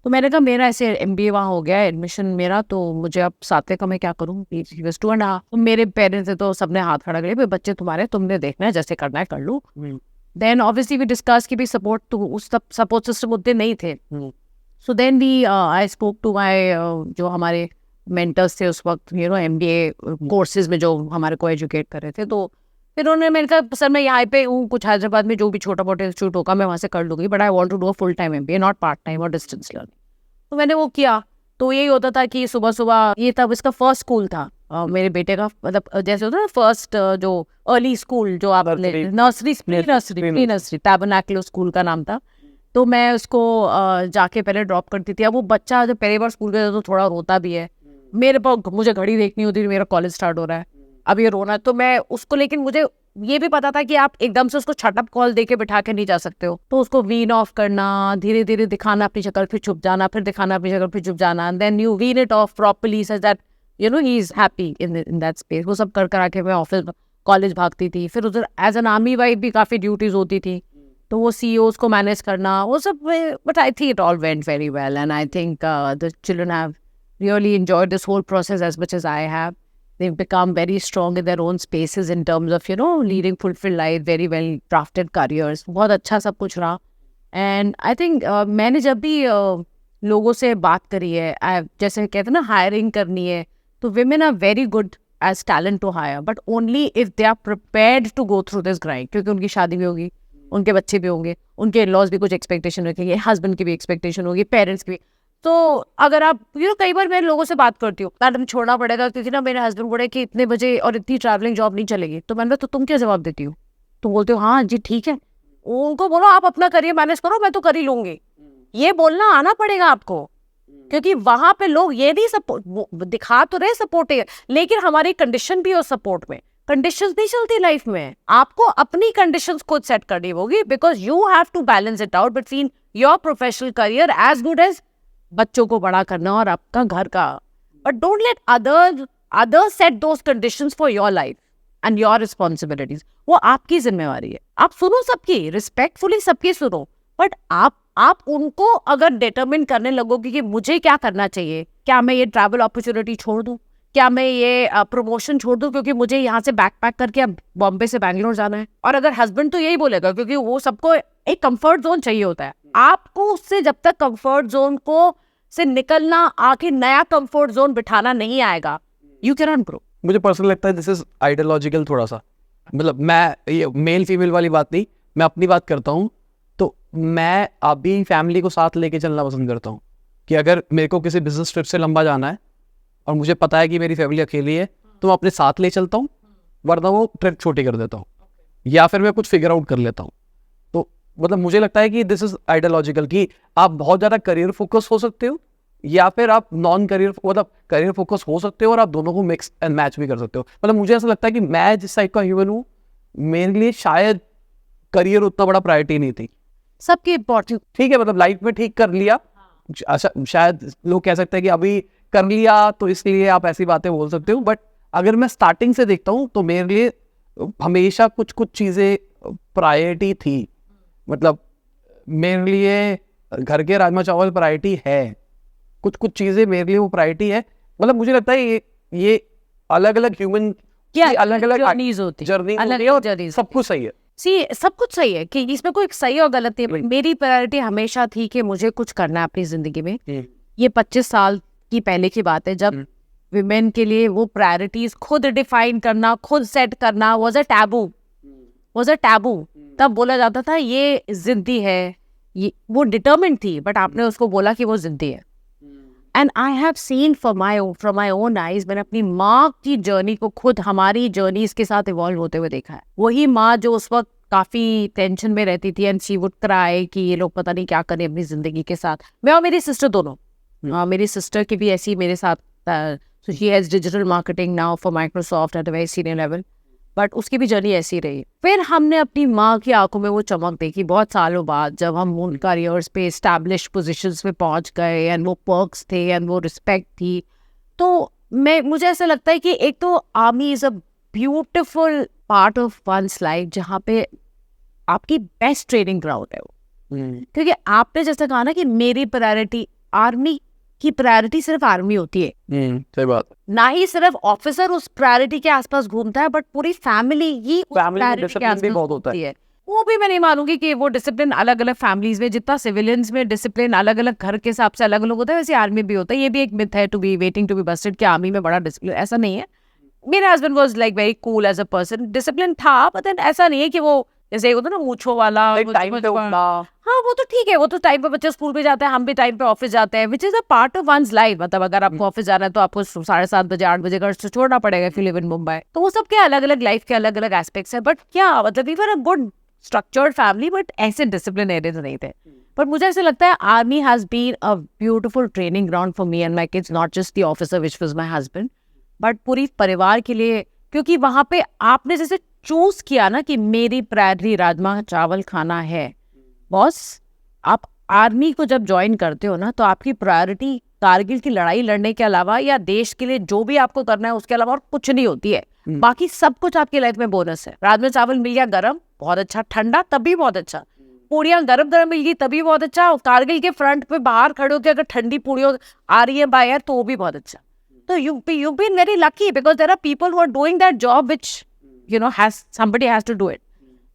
तो मैंने कहा मेरा ऐसे MBA वहाँ हो गया है, एडमिशन मेरा, तो मुझे अब 7वें का मैं क्या करूँ? 2.5। तो मेरे पेरेंट्स ने तो सबने हाथ खड़ा कर, बच्चे तुम्हारे, तुमने देखना है, जैसे करना है कर लो। देन ऑब्वियसली वी डिस्कस की भी सपोर्ट, तो उस सपोर्ट सिस्टम उतने नहीं थे। So then we I spoke to my जो हमारे मेंटर्स थे उस वक्त, MBA कोर्सेज में जो हमारे को एजुकेट कर रहे थे। तो फिर उन्होंने मैंने कहा सर मैं यहाँ पे हूँ, कुछ हैदराबाद में जो भी छोटा मोटा इंस्टीट्यूट होगा मैं वहाँ से कर लूँगी, but I want to do a full time MBA, not part time और डिस्टेंस लर्निंग। तो मैंने वो किया। तो यही होता था कि सुबह सुबह, ये तब इसका फर्स्ट स्कूल था मेरे बेटे का, मतलब जैसे होता है ना फर्स्ट जो अर्ली स्कूल, जो आप नर्सरी टैबरनैकुलर स्कूल का नाम था। तो मैं उसको जाके पहले ड्रॉप करती थी। अब वो बच्चा जब पहली बार स्कूल गया तो थोड़ा रोता भी है, मेरे पास मुझे घड़ी देखनी होती थी, मेरा कॉलेज स्टार्ट हो रहा है, अब ये रोना है। तो मैं उसको, लेकिन मुझे ये भी पता था कि आप एकदम से उसको छटअप कॉल देके बिठा के नहीं जा सकते हो। तो उसको वीन ऑफ करना, धीरे धीरे दिखाना अपनी शक्ल, फिर छुप जाना, फिर दिखाना अपनी शक्ल, फिर छुप जाना, then you wean it off properly such that he is happy in that space. वो सब कर आके मैं ऑफिस कॉलेज भागती थी। फिर उधर एज एन आर्मी वाइफ भी काफ़ी ड्यूटीज होती थी, तो वो CEOs को मैनेज करना, वो सब। But I think it all went very well, and I think the children have really enjoyed this whole process as much as I have. they've become very strong in their own spaces in terms of, you know, leading fulfilled life, very well crafted careers. बहुत अच्छा सब कुछ रहा. And I think मैंने जब भी लोगों से बात करी है, जैसे कहते हैं ना हायरिंग करनी है, तो women are very good as talent to hire, but only if they are prepared to go through this grind. क्योंकि उनकी शादी भी होगी, उनके बच्चे भी होंगे, उनके लॉज भी कुछ एक्सपेक्टेशन रखेंगे, हस्बैंड की भी एक्सपेक्टेशन होगी, पेरेंट्स की भी. तो अगर आप कई बार मैं लोगों से बात करती हूँ, मैडम छोड़ना पड़ेगा क्योंकि ना मेरे हस्बैंड बोले कि इतने बजे और इतनी ट्रैवलिंग जॉब नहीं चलेगी. तो मैंने तो तुम क्या जवाब देती हो? तुम बोलते हो हाँ जी ठीक है. उनको बोलो आप अपना करियर मैनेज करो, मैं तो कर ही लूंगी. ये बोलना आना पड़ेगा आपको, क्योंकि वहां पे लोग ये नहीं सपोर्ट दिखा तो रहे सपोर्ट है, लेकिन हमारी कंडीशन भी हो सपोर्ट में. कंडीशंस नहीं चलती लाइफ में, आपको अपनी कंडीशंस खुद सेट करनी होगी, because you have to balance it out between your professional career as good as बच्चों को बड़ा करना और आपका घर का. But don't let others set those conditions for your life and your responsibilities. वो आपकी जिम्मेवारी है. आप सुनो सबकी, रिस्पेक्टफुली सबकी सुनो, बट आप उनको अगर डिटरमिन करने लगोगे कि मुझे क्या करना चाहिए, क्या मैं ये ट्रैवल अपॉर्चुनिटी छोड़ दूं, क्या मैं ये प्रमोशन छोड़ दूं क्योंकि मुझे यहाँ से बैकपैक करके अब बॉम्बे से बैंगलोर जाना है. और अगर हस्बैंड तो यही बोलेगा, क्योंकि वो सबको एक कंफर्ट जोन चाहिए होता है. आपको उससे जब तक कंफर्ट जोन को से निकलना, आखिर नया कंफर्ट जोन बिठाना नहीं आएगा, यू कैन नॉट ग्रो. मुझे पर्सनल लगता है दिस इज आइडियोलॉजिकल थोड़ा सा. मतलब मैं ये मेल फीमेल वाली बात नहीं, मैं अपनी बात करता हूँ. तो मैं अभी फैमिली को साथ लेके चलना पसंद करता हूँ कि अगर मेरे को किसी बिजनेस ट्रिप से लंबा जाना है और मुझे पता है कि मेरी फैमिली अकेली है, तो मैं अपने साथ ले चलता हूँ, वरना वो ट्रिप छोटी कर देता हूँ, या फिर मैं कुछ फिगर आउट कर लेता हूँ. तो मतलब मुझे लगता है कि दिस इज आइडियोलॉजिकल कि आप बहुत ज़्यादा करियर फोकस हो सकते हो, या फिर आप नॉन करियर मतलब करियर फोकस हो सकते हो, और आप दोनों को मिक्स एंड मैच भी कर सकते हो. मतलब मुझे ऐसा लगता है कि मैं जिस टाइप का ह्यूमन हूँ, मेरे लिए शायद करियर उतना बड़ा प्रायोरिटी नहीं थी. सबकी इंपॉर्टेंट, ठीक है, मतलब लाइफ में ठीक कर लिया. अच्छा, शायद लोग कह सकते हैं कि अभी कर लिया तो इसलिए आप ऐसी बातें बोल सकते हो, बट अगर मैं स्टार्टिंग से देखता हूँ तो मेरे लिए हमेशा कुछ चीज़ें प्रायोरिटी थी. मतलब मेरे लिए घर के राजमा चावल प्रायोरिटी है, कुछ चीज़ें मेरे लिए वो प्रायोरिटी है. मतलब मुझे लगता है ये अलग अलग ह्यूमन की अलग अलग जर्नी और सब कुछ सही है. सब कुछ सही है कि इसमें कोई सही और गलत नहीं है. मेरी प्रायोरिटी हमेशा थी कि मुझे कुछ करना है अपनी जिंदगी में. ये 25 साल की पहले की बात है, जब विमेन के लिए वो प्रायोरिटीज खुद डिफाइन करना, खुद सेट करना वाज अ टैबू. तब बोला जाता था ये जिद्दी है, ये वो डिटरमिन्ड थी, बट आपने उसको बोला कि वो जिद्दी है. And I have seen from my own eyes, मैंने अपनी माँ की जर्नी को खुद, हमारी जर्नीज के साथ इवॉल्व होते हुए देखा है. वही माँ जो उस वक्त काफी टेंशन में रहती थी एंड शी वुड क्राई कि ये लोग पता नहीं क्या करें अपनी जिंदगी के साथ. मैं और मेरी सिस्टर दोनों, मेरी सिस्टर की भी ऐसी मेरे साथ, so she has digital marketing now for Microsoft at a very senior level, but उसकी भी जर्नी ऐसी रही. फिर हमने अपनी माँ की आंखों में वो चमक देखी बहुत सालों बाद, जब हम उन करियर्स पे एस्टैब्लिश पोजीशंस पे पहुंच गए एंड वो पर्क्स थे एंड वो रिस्पेक्ट थी. तो मुझे ऐसा लगता है कि एक तो army is a beautiful part of one's life, जहाँ पे आपकी बेस्ट ट्रेनिंग ग्राउंड है वो. क्योंकि आपने जैसा कहा ना कि मेरी प्रायोरिटी, आर्मी की प्रायोरिटी सिर्फ आर्मी होती है. सही बात. ना ही सिर्फ ऑफिसर उस प्रायोरिटी के आसपास घूमता है, बट पूरी फैमिली ही उस प्रायोरिटी के आसपास बहुत होता है. वो भी मैं नहीं मानूंगी कि वो डिसिप्लिन अलग अलग फैमिलीज में, जितना सिविलियंस में डिसिप्लिन अलग अलग घर के हिसाब से अलग अलग होता है, वैसे आर्मी भी होता है. ये भी एक मिथ है to be waiting to be busted कि आर्मी में बड़ा डिसिप्लिन, ऐसा नहीं है. मेरे husband was like very cool as a person, discipline था, बट देन ऐसा नहीं है कि वो जैसे एक होता है ना मूंछों वाला टाइम पे उठना. हाँ वो तो ठीक है, वो तो टाइम पे बच्चे स्कूल पे जाते हैं, हम भी टाइम पे ऑफिस जाते हैं, which is a part of one's life. मतलब अगर आपको ऑफिस जाना है तो आपको 7:30 बजे 8 बजे घर से छोड़ना पड़ेगा if you live in Mumbai. तो वो सब के अलग अलग लाइफ के अलग अलग एस्पेक्ट्स है. बट क्या मतलब we were a good structured family, but ऐसे डिसिप्लिन एरियाज नहीं थे. पर मुझे ऐसा लगता है army has been a beautiful training ground for me and my kids, not just the officer which was my husband, but पूरी परिवार के लिए. क्योंकि वहां पे आपने जैसे चूज किया ना कि मेरी प्रायोरिटी राजमा चावल खाना है, बॉस आप आर्मी को जब ज्वाइन करते हो ना, तो आपकी प्रायोरिटी कारगिल की लड़ाई लड़ने के अलावा या देश के लिए जो भी आपको करना है उसके अलावा और कुछ नहीं होती है. बाकी सब कुछ आपकी लाइफ में बोनस है. राजमा चावल मिल गया गरम, बहुत अच्छा. ठंडा तब भी बहुत अच्छा. पूड़ियाँ गरम गरम मिल गई तभी बहुत अच्छा. कारगिल के फ्रंट पे बाहर खड़े होकर अगर ठंडी पूड़ियों आ रही है बाय एयर तो वो भी बहुत अच्छा. So you've been very lucky because there are people who are doing that job which somebody has to do it.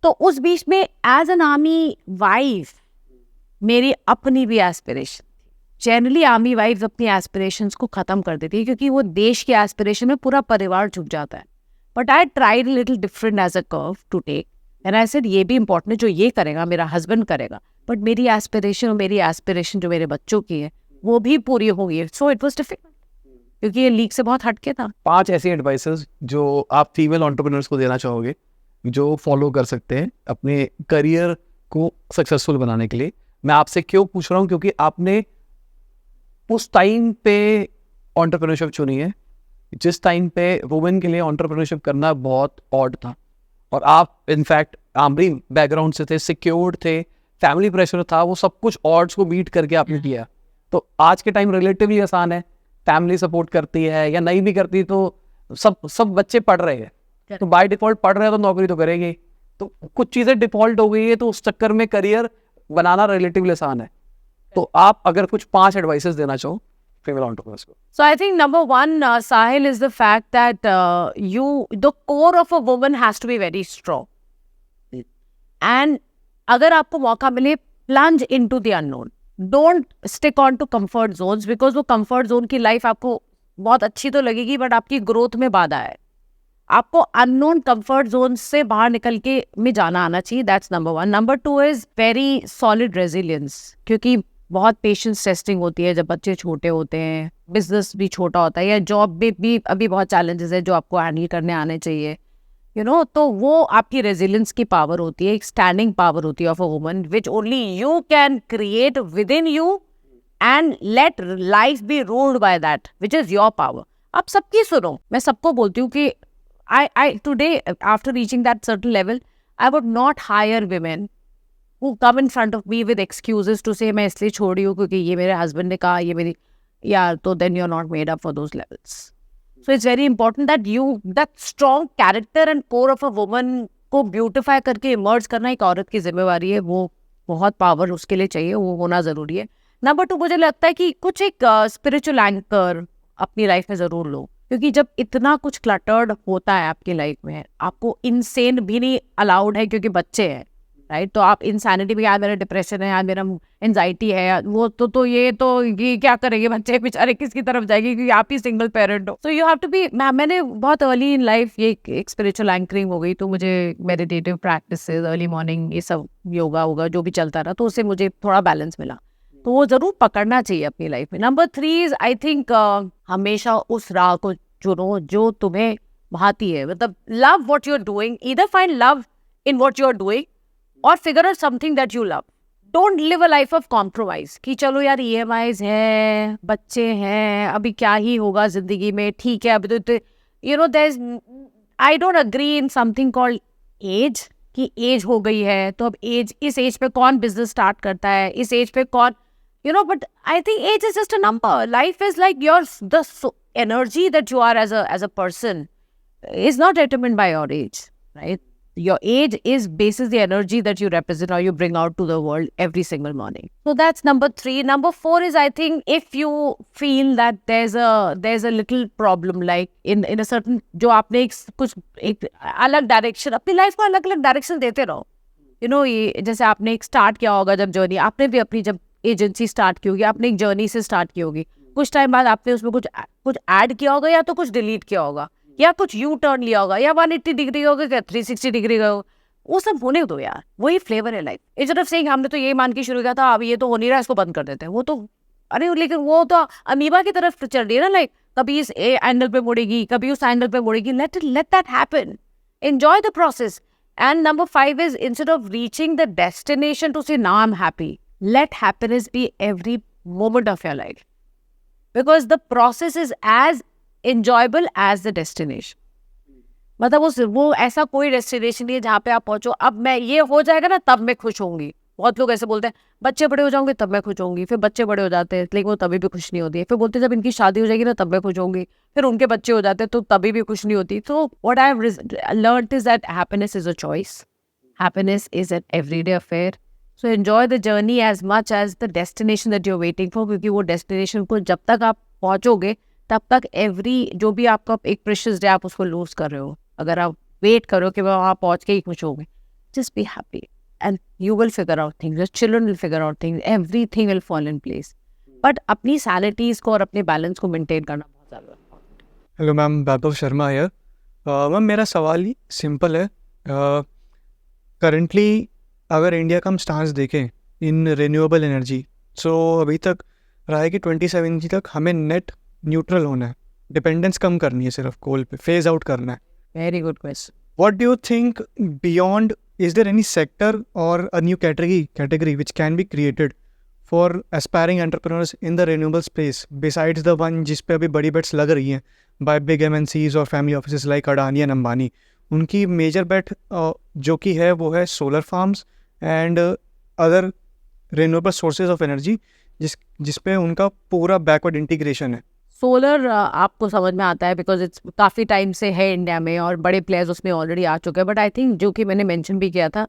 तो उस बीच में एज एन आर्मी वाइफ मेरी अपनी भी एस्पिरेशन, जनरली आर्मी वाइफ अपनी एस्पिरेशंस को ख़त्म कर देती है क्योंकि वो देश के एस्पिरेशन में पूरा परिवार झुक जाता है. But I tried little different as a curve to take and I said ये भी इंपॉर्टेंट है, जो ये करेगा मेरा हस्बैंड करेगा, बट मेरी एस्पिरेशन और मेरी एस्पिरेशन जो मेरे बच्चों की है वो भी पूरी होगी. सो इट वॉज डिफिकल्ट क्योंकि ये लीग से बहुत हटके था. 5 ऐसी एडवाइसेस जो आप फीमेल एंटरप्रेन्योर्स को देना चाहोगे जो फॉलो कर सकते हैं अपने करियर को सक्सेसफुल बनाने के लिए. मैं आपसे क्यों पूछ रहा हूँ, क्योंकि आपने उस टाइम पे एंटरप्रेन्योरशिप चुनी है जिस टाइम पे वुमेन के लिए एंटरप्रेन्योरशिप करना बहुत ऑड था, और आप इनफैक्ट आर्मी बैकग्राउंड से थे, सिक्योर्ड थे, फैमिली प्रेशर था, वो सब कुछ ऑड्स को बीट करके आपने किया. तो आज के टाइम रिलेटिवली आसान है, फैमिली सपोर्ट करती है या नहीं भी करती, तो सब बच्चे पढ़ रहे हैं, तो बाय डिफॉल्ट पढ़ रहे हैं तो नौकरी तो करेंगे. तो कुछ चीज़ें डिफॉल्ट हो गई है, तो उस चक्कर में करियर बनाना रिलेटिवली आसान है. तो आप अगर कुछ 5 एडवाइसेस देना चाहो फीमेल एंटरप्रेन्योर्स को. So I think number one, Sahil, is the fact that the core of a woman has to be very strong. And अगर आपको मौका मिले, plunge into the unknown. Don't stick on to comfort zones because वो comfort zone की life आपको बहुत अच्छी तो लगेगी बट आपकी growth में बाधा है. आपको अननोन कंफर्ट जोन से बाहर निकल के में जाना आना चाहिए. That's number 1. Number 2 is very solid resilience, क्योंकि बहुत पेशेंस टेस्टिंग होती है जब बच्चे छोटे होते हैं, बिजनेस भी छोटा होता है या जॉब में भी अभी बहुत चैलेंजेस है जो आपको हैंडल करने आने चाहिए. तो वो आपकी रेजिलियंस की पावर होती है, एक स्टैंडिंग पावर होती है of a woman which only you can create with in you and let life be ruled by that which is your power. आप सबकी सुनो. मैं सबको बोलती हूँ कि I today, after reaching that certain level, I would not hire women who come in front of me with excuses to say मैं इसलिए छोड़ी हूँ क्योंकि ये मेरे husband ने कहा, ये मेरी यार, तो then you're not made up for those levels. So it's very important that that strong character and core of a woman को beautify करके emerge करना एक औरत की जिम्मेवारी है. वो बहुत पावर उसके लिए चाहिए, वो होना ज़रूरी है. नंबर 2, मुझे लगता है कि कुछ एक स्पिरिचुअल एंकर अपनी लाइफ में ज़रूर लो, क्योंकि जब इतना कुछ क्लटर्ड होता है आपकी लाइफ में, आपको इनसेन भी नहीं अलाउड है क्योंकि बच्चे हैं, राइट. तो आप इंसैनिटी भी, यार मेरा डिप्रेशन है, यार मेरा एंजाइटी है, वो ये क्या करेंगे बच्चे बेचारे, किसकी तरफ जाएगी क्योंकि आप ही सिंगल पेरेंट हो. So you have to be. मैंने बहुत अर्ली इन लाइफ ये एक स्पिरिचुअल एंकरिंग हो गई, तो मुझे मेडिटेटिव प्रैक्टिसेस, अर्ली मॉर्निंग, ये सब योगा होगा जो भी चलता रहा, तो उससे मुझे थोड़ा बैलेंस मिला. तो वो जरूर पकड़ना चाहिए अपनी लाइफ में. नंबर 3 इज आई थिंक हमेशा उस राह को चुनो जो तुम्हें भाती है. मतलब love what you are doing, either find love in what you are doing और figure out something that you love. Don't live a life of compromise कि चलो यार EMIs है, बच्चे हैं, अभी क्या ही होगा जिंदगी में, ठीक है अभी तो there is, I don't agree in something called age, कि एज हो गई है तो अब इस एज पे कौन बिजनेस स्टार्ट करता है, इस एज पे कौन, but I think age is just a number. Life is like the energy that you are as a person is not determined by your age, right? Your age is basis the energy that you represent or you bring out to the world every single morning. So that's number 3. Number 4 is, I think, if you feel that there's a little problem, like in a certain, जो आपने एक अलग direction, अपनी life को अलग अलग direction देते रहो. ये जैसे आपने एक स्टार्ट किया होगा जब जर्नी, आपने भी अपनी जब एजेंसी स्टार्ट की होगी, आपने एक जर्नी से स्टार्ट की होगी, कुछ टाइम बाद आपने उसमें कुछ ऐड किया होगा या तो कुछ डिलीट किया होगा या कुछ यू टर्न लिया होगा या 180 डिग्री होगा क्या 360 डिग्री का, वो सब होने दो यार. वही फ्लेवर है लाइफ. इंस्टेड ऑफ सेइंग हमने तो ये मान के शुरू किया था, अब ये तो हो नहीं रहा, इसको बंद कर देते हैं, वो तो अरे, लेकिन वो तो अमीबा की तरफ चल रही है ना, लाइक कभी इस एंगल पे मुड़ेगी, कभी उस एंगल पे मुड़ेगी. Let that happen, enjoy the process. And number 5 is, instead of reaching the destination to say now I am happy, let happiness be every moment of your life, because the process is as enjoyable as the destination. मतलब वो ऐसा कोई destination नहीं है जहाँ पे आप पहुंचो अब मैं ये हो जाएगा ना तब मैं खुश होंगी. बहुत लोग ऐसे बोलते हैं बच्चे बड़े हो जाओगे तब मैं खुश होंगी, फिर बच्चे बड़े हो जाते हैं लेकिन वो तभी भी खुश नहीं होती है, फिर बोलते हैं जब इनकी शादी हो जाएगी ना तब मैं खुश होंगी, फिर उनके बच्चे हो जाते हैं तो तभी भी खुश नहीं होती. तो what I have learned is that happiness is a choice, happiness is an everyday affair. So enjoy the journey as much as the destination that you're waiting for, क्योंकि वो destination को जब तक आप पहुँचोगे तब तक जो भी आपका एक प्रेशियस डे आप उसको लूज कर रहे हो, अगर आप वेट करो कि वहाँ पहुँच के ही खुश हो गए, just be happy and you will figure out things, your children will figure out things, everything will fall in place. But अपनी सैनिटीज को और अपने बैलेंस को मेंटेन करना बहुत ज़्यादा है। Hello ma'am, Vaibhav Sharma here. Ma'am मेरा सवाल ही सिंपल है। करंटली अगर इंडिया का हम स्टांस देखें इन रिन्यूएबल एनर्जी, सो अभी तक रहा है कि 2070 तक हमें नेट न्यूट्रल होना है, डिपेंडेंस कम करनी है, सिर्फ कोल पे फेज आउट करना है। Very good question. What do you think beyond, is there any sector or a new category which can be created for aspiring entrepreneurs in the renewable space besides the one जिस पे अभी बड़ी bets लग रही हैं by big MNCs और family offices like Adani and Ambani? उनकी major बेट जो कि है वो है solar farms and other renewable sources of energy जिस पे उनका पूरा बैकवर्ड इंटीग्रेशन है। सोलर आपको समझ में आता है बिकॉज इट्स काफ़ी टाइम से है इंडिया में और बड़े प्लेयर्स उसमें ऑलरेडी आ चुके हैं। बट आई थिंक जो कि मैंने मेंशन भी किया था,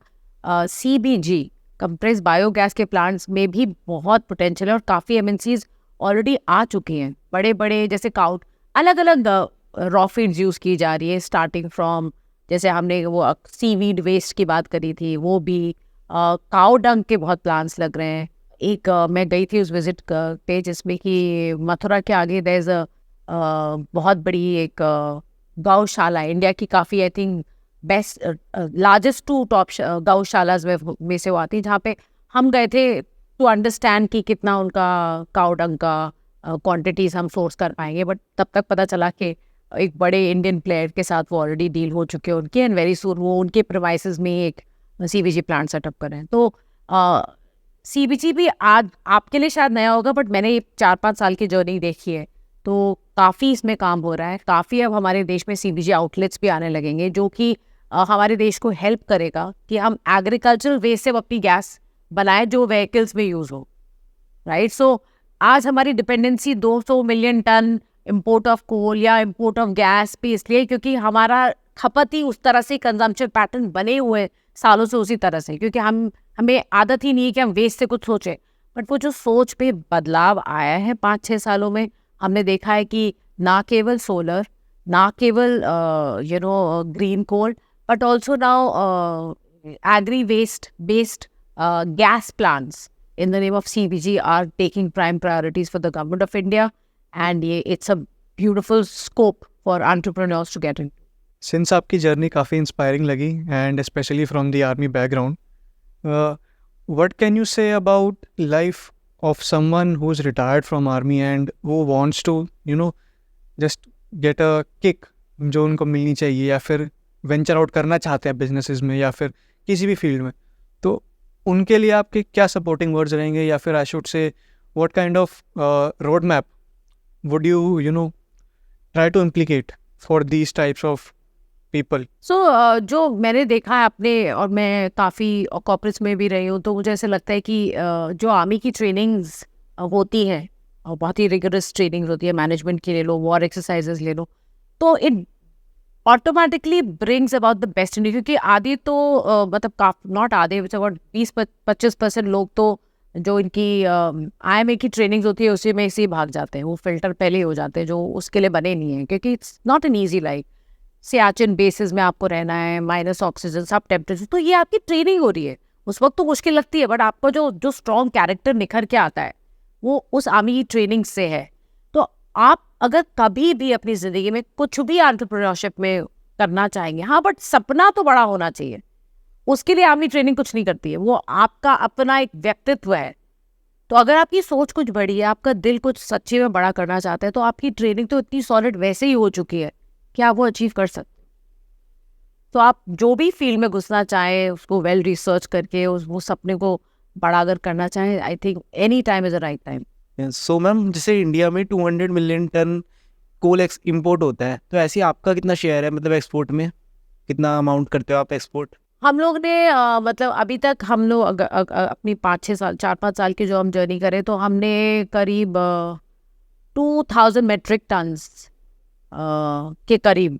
CBG कंप्रेस बायोगैस के प्लांट्स में भी बहुत पोटेंशियल है और काफ़ी MNCs ऑलरेडी आ चुकी हैं। बड़े बड़े जैसे काउट अलग अलग रॉ फीड्स यूज़ की जा रही है, स्टार्टिंग फ्रॉम जैसे हमने वो सीवीड वेस्ट की बात करी थी, वो भी काउ डंग के बहुत प्लांट्स लग रहे हैं। एक मैं गई थी उस विजिट पे जिसमें कि मथुरा के आगे देयर इज बहुत बड़ी एक गौशाला, इंडिया की काफ़ी I think best largest 2 top gaushalas में से वो आती, जहाँ पे हम गए थे टू अंडरस्टैंड कि कितना उनका काउ डंग का क्वांटिटीज हम सोर्स कर पाएंगे। बट तब तक पता चला कि एक बड़े इंडियन प्लेयर के साथ वो ऑलरेडी डील हो चुके हैं उनके, एंड वेरी सून वो उनके प्रीमाइसेस में एक CBG प्लांट सेटअप करें। तो CBG भी आज आपके लिए शायद नया होगा, बट मैंने 4-5 साल की जर्नी देखी है, तो काफ़ी इसमें काम हो रहा है। काफ़ी अब हमारे देश में CBG आउटलेट्स भी आने लगेंगे जो कि हमारे देश को हेल्प करेगा कि हम एग्रीकल्चरल वेस्ट से अपनी गैस बनाए जो व्हीकल्स में यूज़ हो, राइट। सो आज हमारी dependency 200 million ton import of coal या इम्पोर्ट ऑफ गैस पे इसलिए क्योंकि हमारा खपत ही उस तरह से कंजम्पशन पैटर्न बने हुए सालों से उसी तरह से, क्योंकि हमें आदत ही नहीं है कि हम वेस्ट से कुछ सोचें। बट वो जो सोच पे बदलाव आया है 5-6 सालों में, हमने देखा है कि ना केवल सोलर, ना केवल green coal, but also now agri waste based gas plants in the name of CBG are taking prime priorities for the government of India, and it's a beautiful scope for entrepreneurs to get in. Since आपकी जर्नी काफ़ी inspiring लगी and specially from the army background, what can you say about life of someone who is retired from army and who wants to just get a kick जो उनको मिलनी चाहिए, या फिर वेंचर आउट करना चाहते हैं बिजनेसेस में या फिर किसी भी फील्ड में, तो उनके लिए आपके क्या सपोर्टिंग वर्ड्स रहेंगे, या फिर I should say what kind of road map would you try to implicate for these types of people? So जो मैंने देखा है अपने, और मैं काफ़ी कॉर्पोरेट्स में भी रही हूँ, तो मुझे ऐसा लगता है कि जो आर्मी की ट्रेनिंग्स होती हैं और बहुत ही रिगरस ट्रेनिंग्स होती है, मैनेजमेंट की ले लो, वॉर एक्सरसाइजेस ले लो, तो it automatically brings about the best India. क्योंकि आधे तो मतलब नॉट आधे, अबाउट 20-25% लोग तो जो इनकी IMA की ट्रेनिंग्स होती है उसी में से भाग जाते हैं, वो फिल्टर पहले ही हो जाते हैं, जो उसके लिए बने नहीं हैं, क्योंकि it's not an easy life. Siachen basis में आपको रहना है, माइनस ऑक्सीजन, सब टेम्परेचर, तो ये आपकी ट्रेनिंग हो रही है। उस वक्त तो मुश्किल लगती है, बट आपका जो स्ट्रॉन्ग कैरेक्टर निखर के आता है वो उस आर्मी की ट्रेनिंग से है। तो आप अगर कभी भी अपनी ज़िंदगी में कुछ भी एंटरप्रेन्योरशिप में करना चाहेंगे, हाँ, बट सपना तो बड़ा होना चाहिए, उसके लिए आर्मी ट्रेनिंग कुछ नहीं करती है, वो आपका अपना एक व्यक्तित्व है। तो अगर आपकी सोच कुछ बड़ी है, आपका दिल कुछ सच्ची में बड़ा करना चाहता है, तो आपकी ट्रेनिंग तो इतनी सॉलिड वैसे ही हो चुकी है कि आप वो अचीव कर सकते। तो आप जो भी फील्ड में घुसना चाहें उसको वेल रिसर्च करके वो सपने को बड़ा अगर करना चाहें, I think any time is a right time. So ma'am, जैसे इंडिया में 200 मिलियन टन कोल इम्पोर्ट होता है, तो ऐसे आपका कितना शेयर है, मतलब एक्सपोर्ट में कितना अमाउंट करते हो आप एक्सपोर्ट? हम लोग ने मतलब अभी तक हम लोग अपनी 4-5 साल की जो हम जर्नी करें, तो हमने करीब 2000 मेट्रिक टन्स के करीब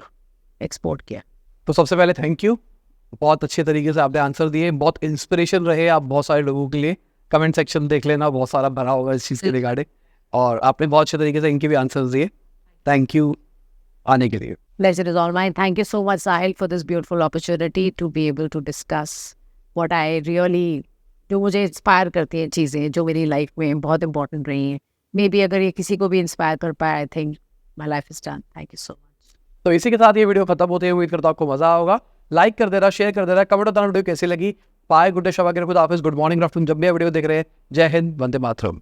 एक्सपोर्ट किया। तो सबसे पहले थैंक यू, बहुत अच्छे तरीके से आपने आंसर दिए, बहुत इंस्पिरेशन रहे आप बहुत सारे लोगों के लिए। कमेंट सेक्शन देख लेना, बहुत सारा भरा होगा इस चीज़ के रिगार्डिंग, और आपने बहुत अच्छे तरीके से इनके भी आंसर्स दिए। थैंक यू आने के लिए। Pleasure is all mine. Thank you so much, Sahil, for this beautiful opportunity to be able to discuss what I really, जो मुझे इंस्पायर करती हैं चीज़ें जो मेरी लाइफ में बहुत इंपॉर्टेंट रही हैं। मे बी अगर ये किसी को भी इंस्पायर कर पाए, I think my life is done. Thank you so much. तो इसी के साथ ये वीडियो खत्म होती है। उम्मीद करता हूँ आपको मजा होगा। लाइक कर देना, शेयर कर देना, कमेंट बताना वीडियो कैसी लगी। बाय, गुड डे, शबा के खुद हाफिज, गुड मॉर्निंग, आफ्टरनून, जब भी वीडियो देख रहे हैं। जय हिंद, वंदे मातरम।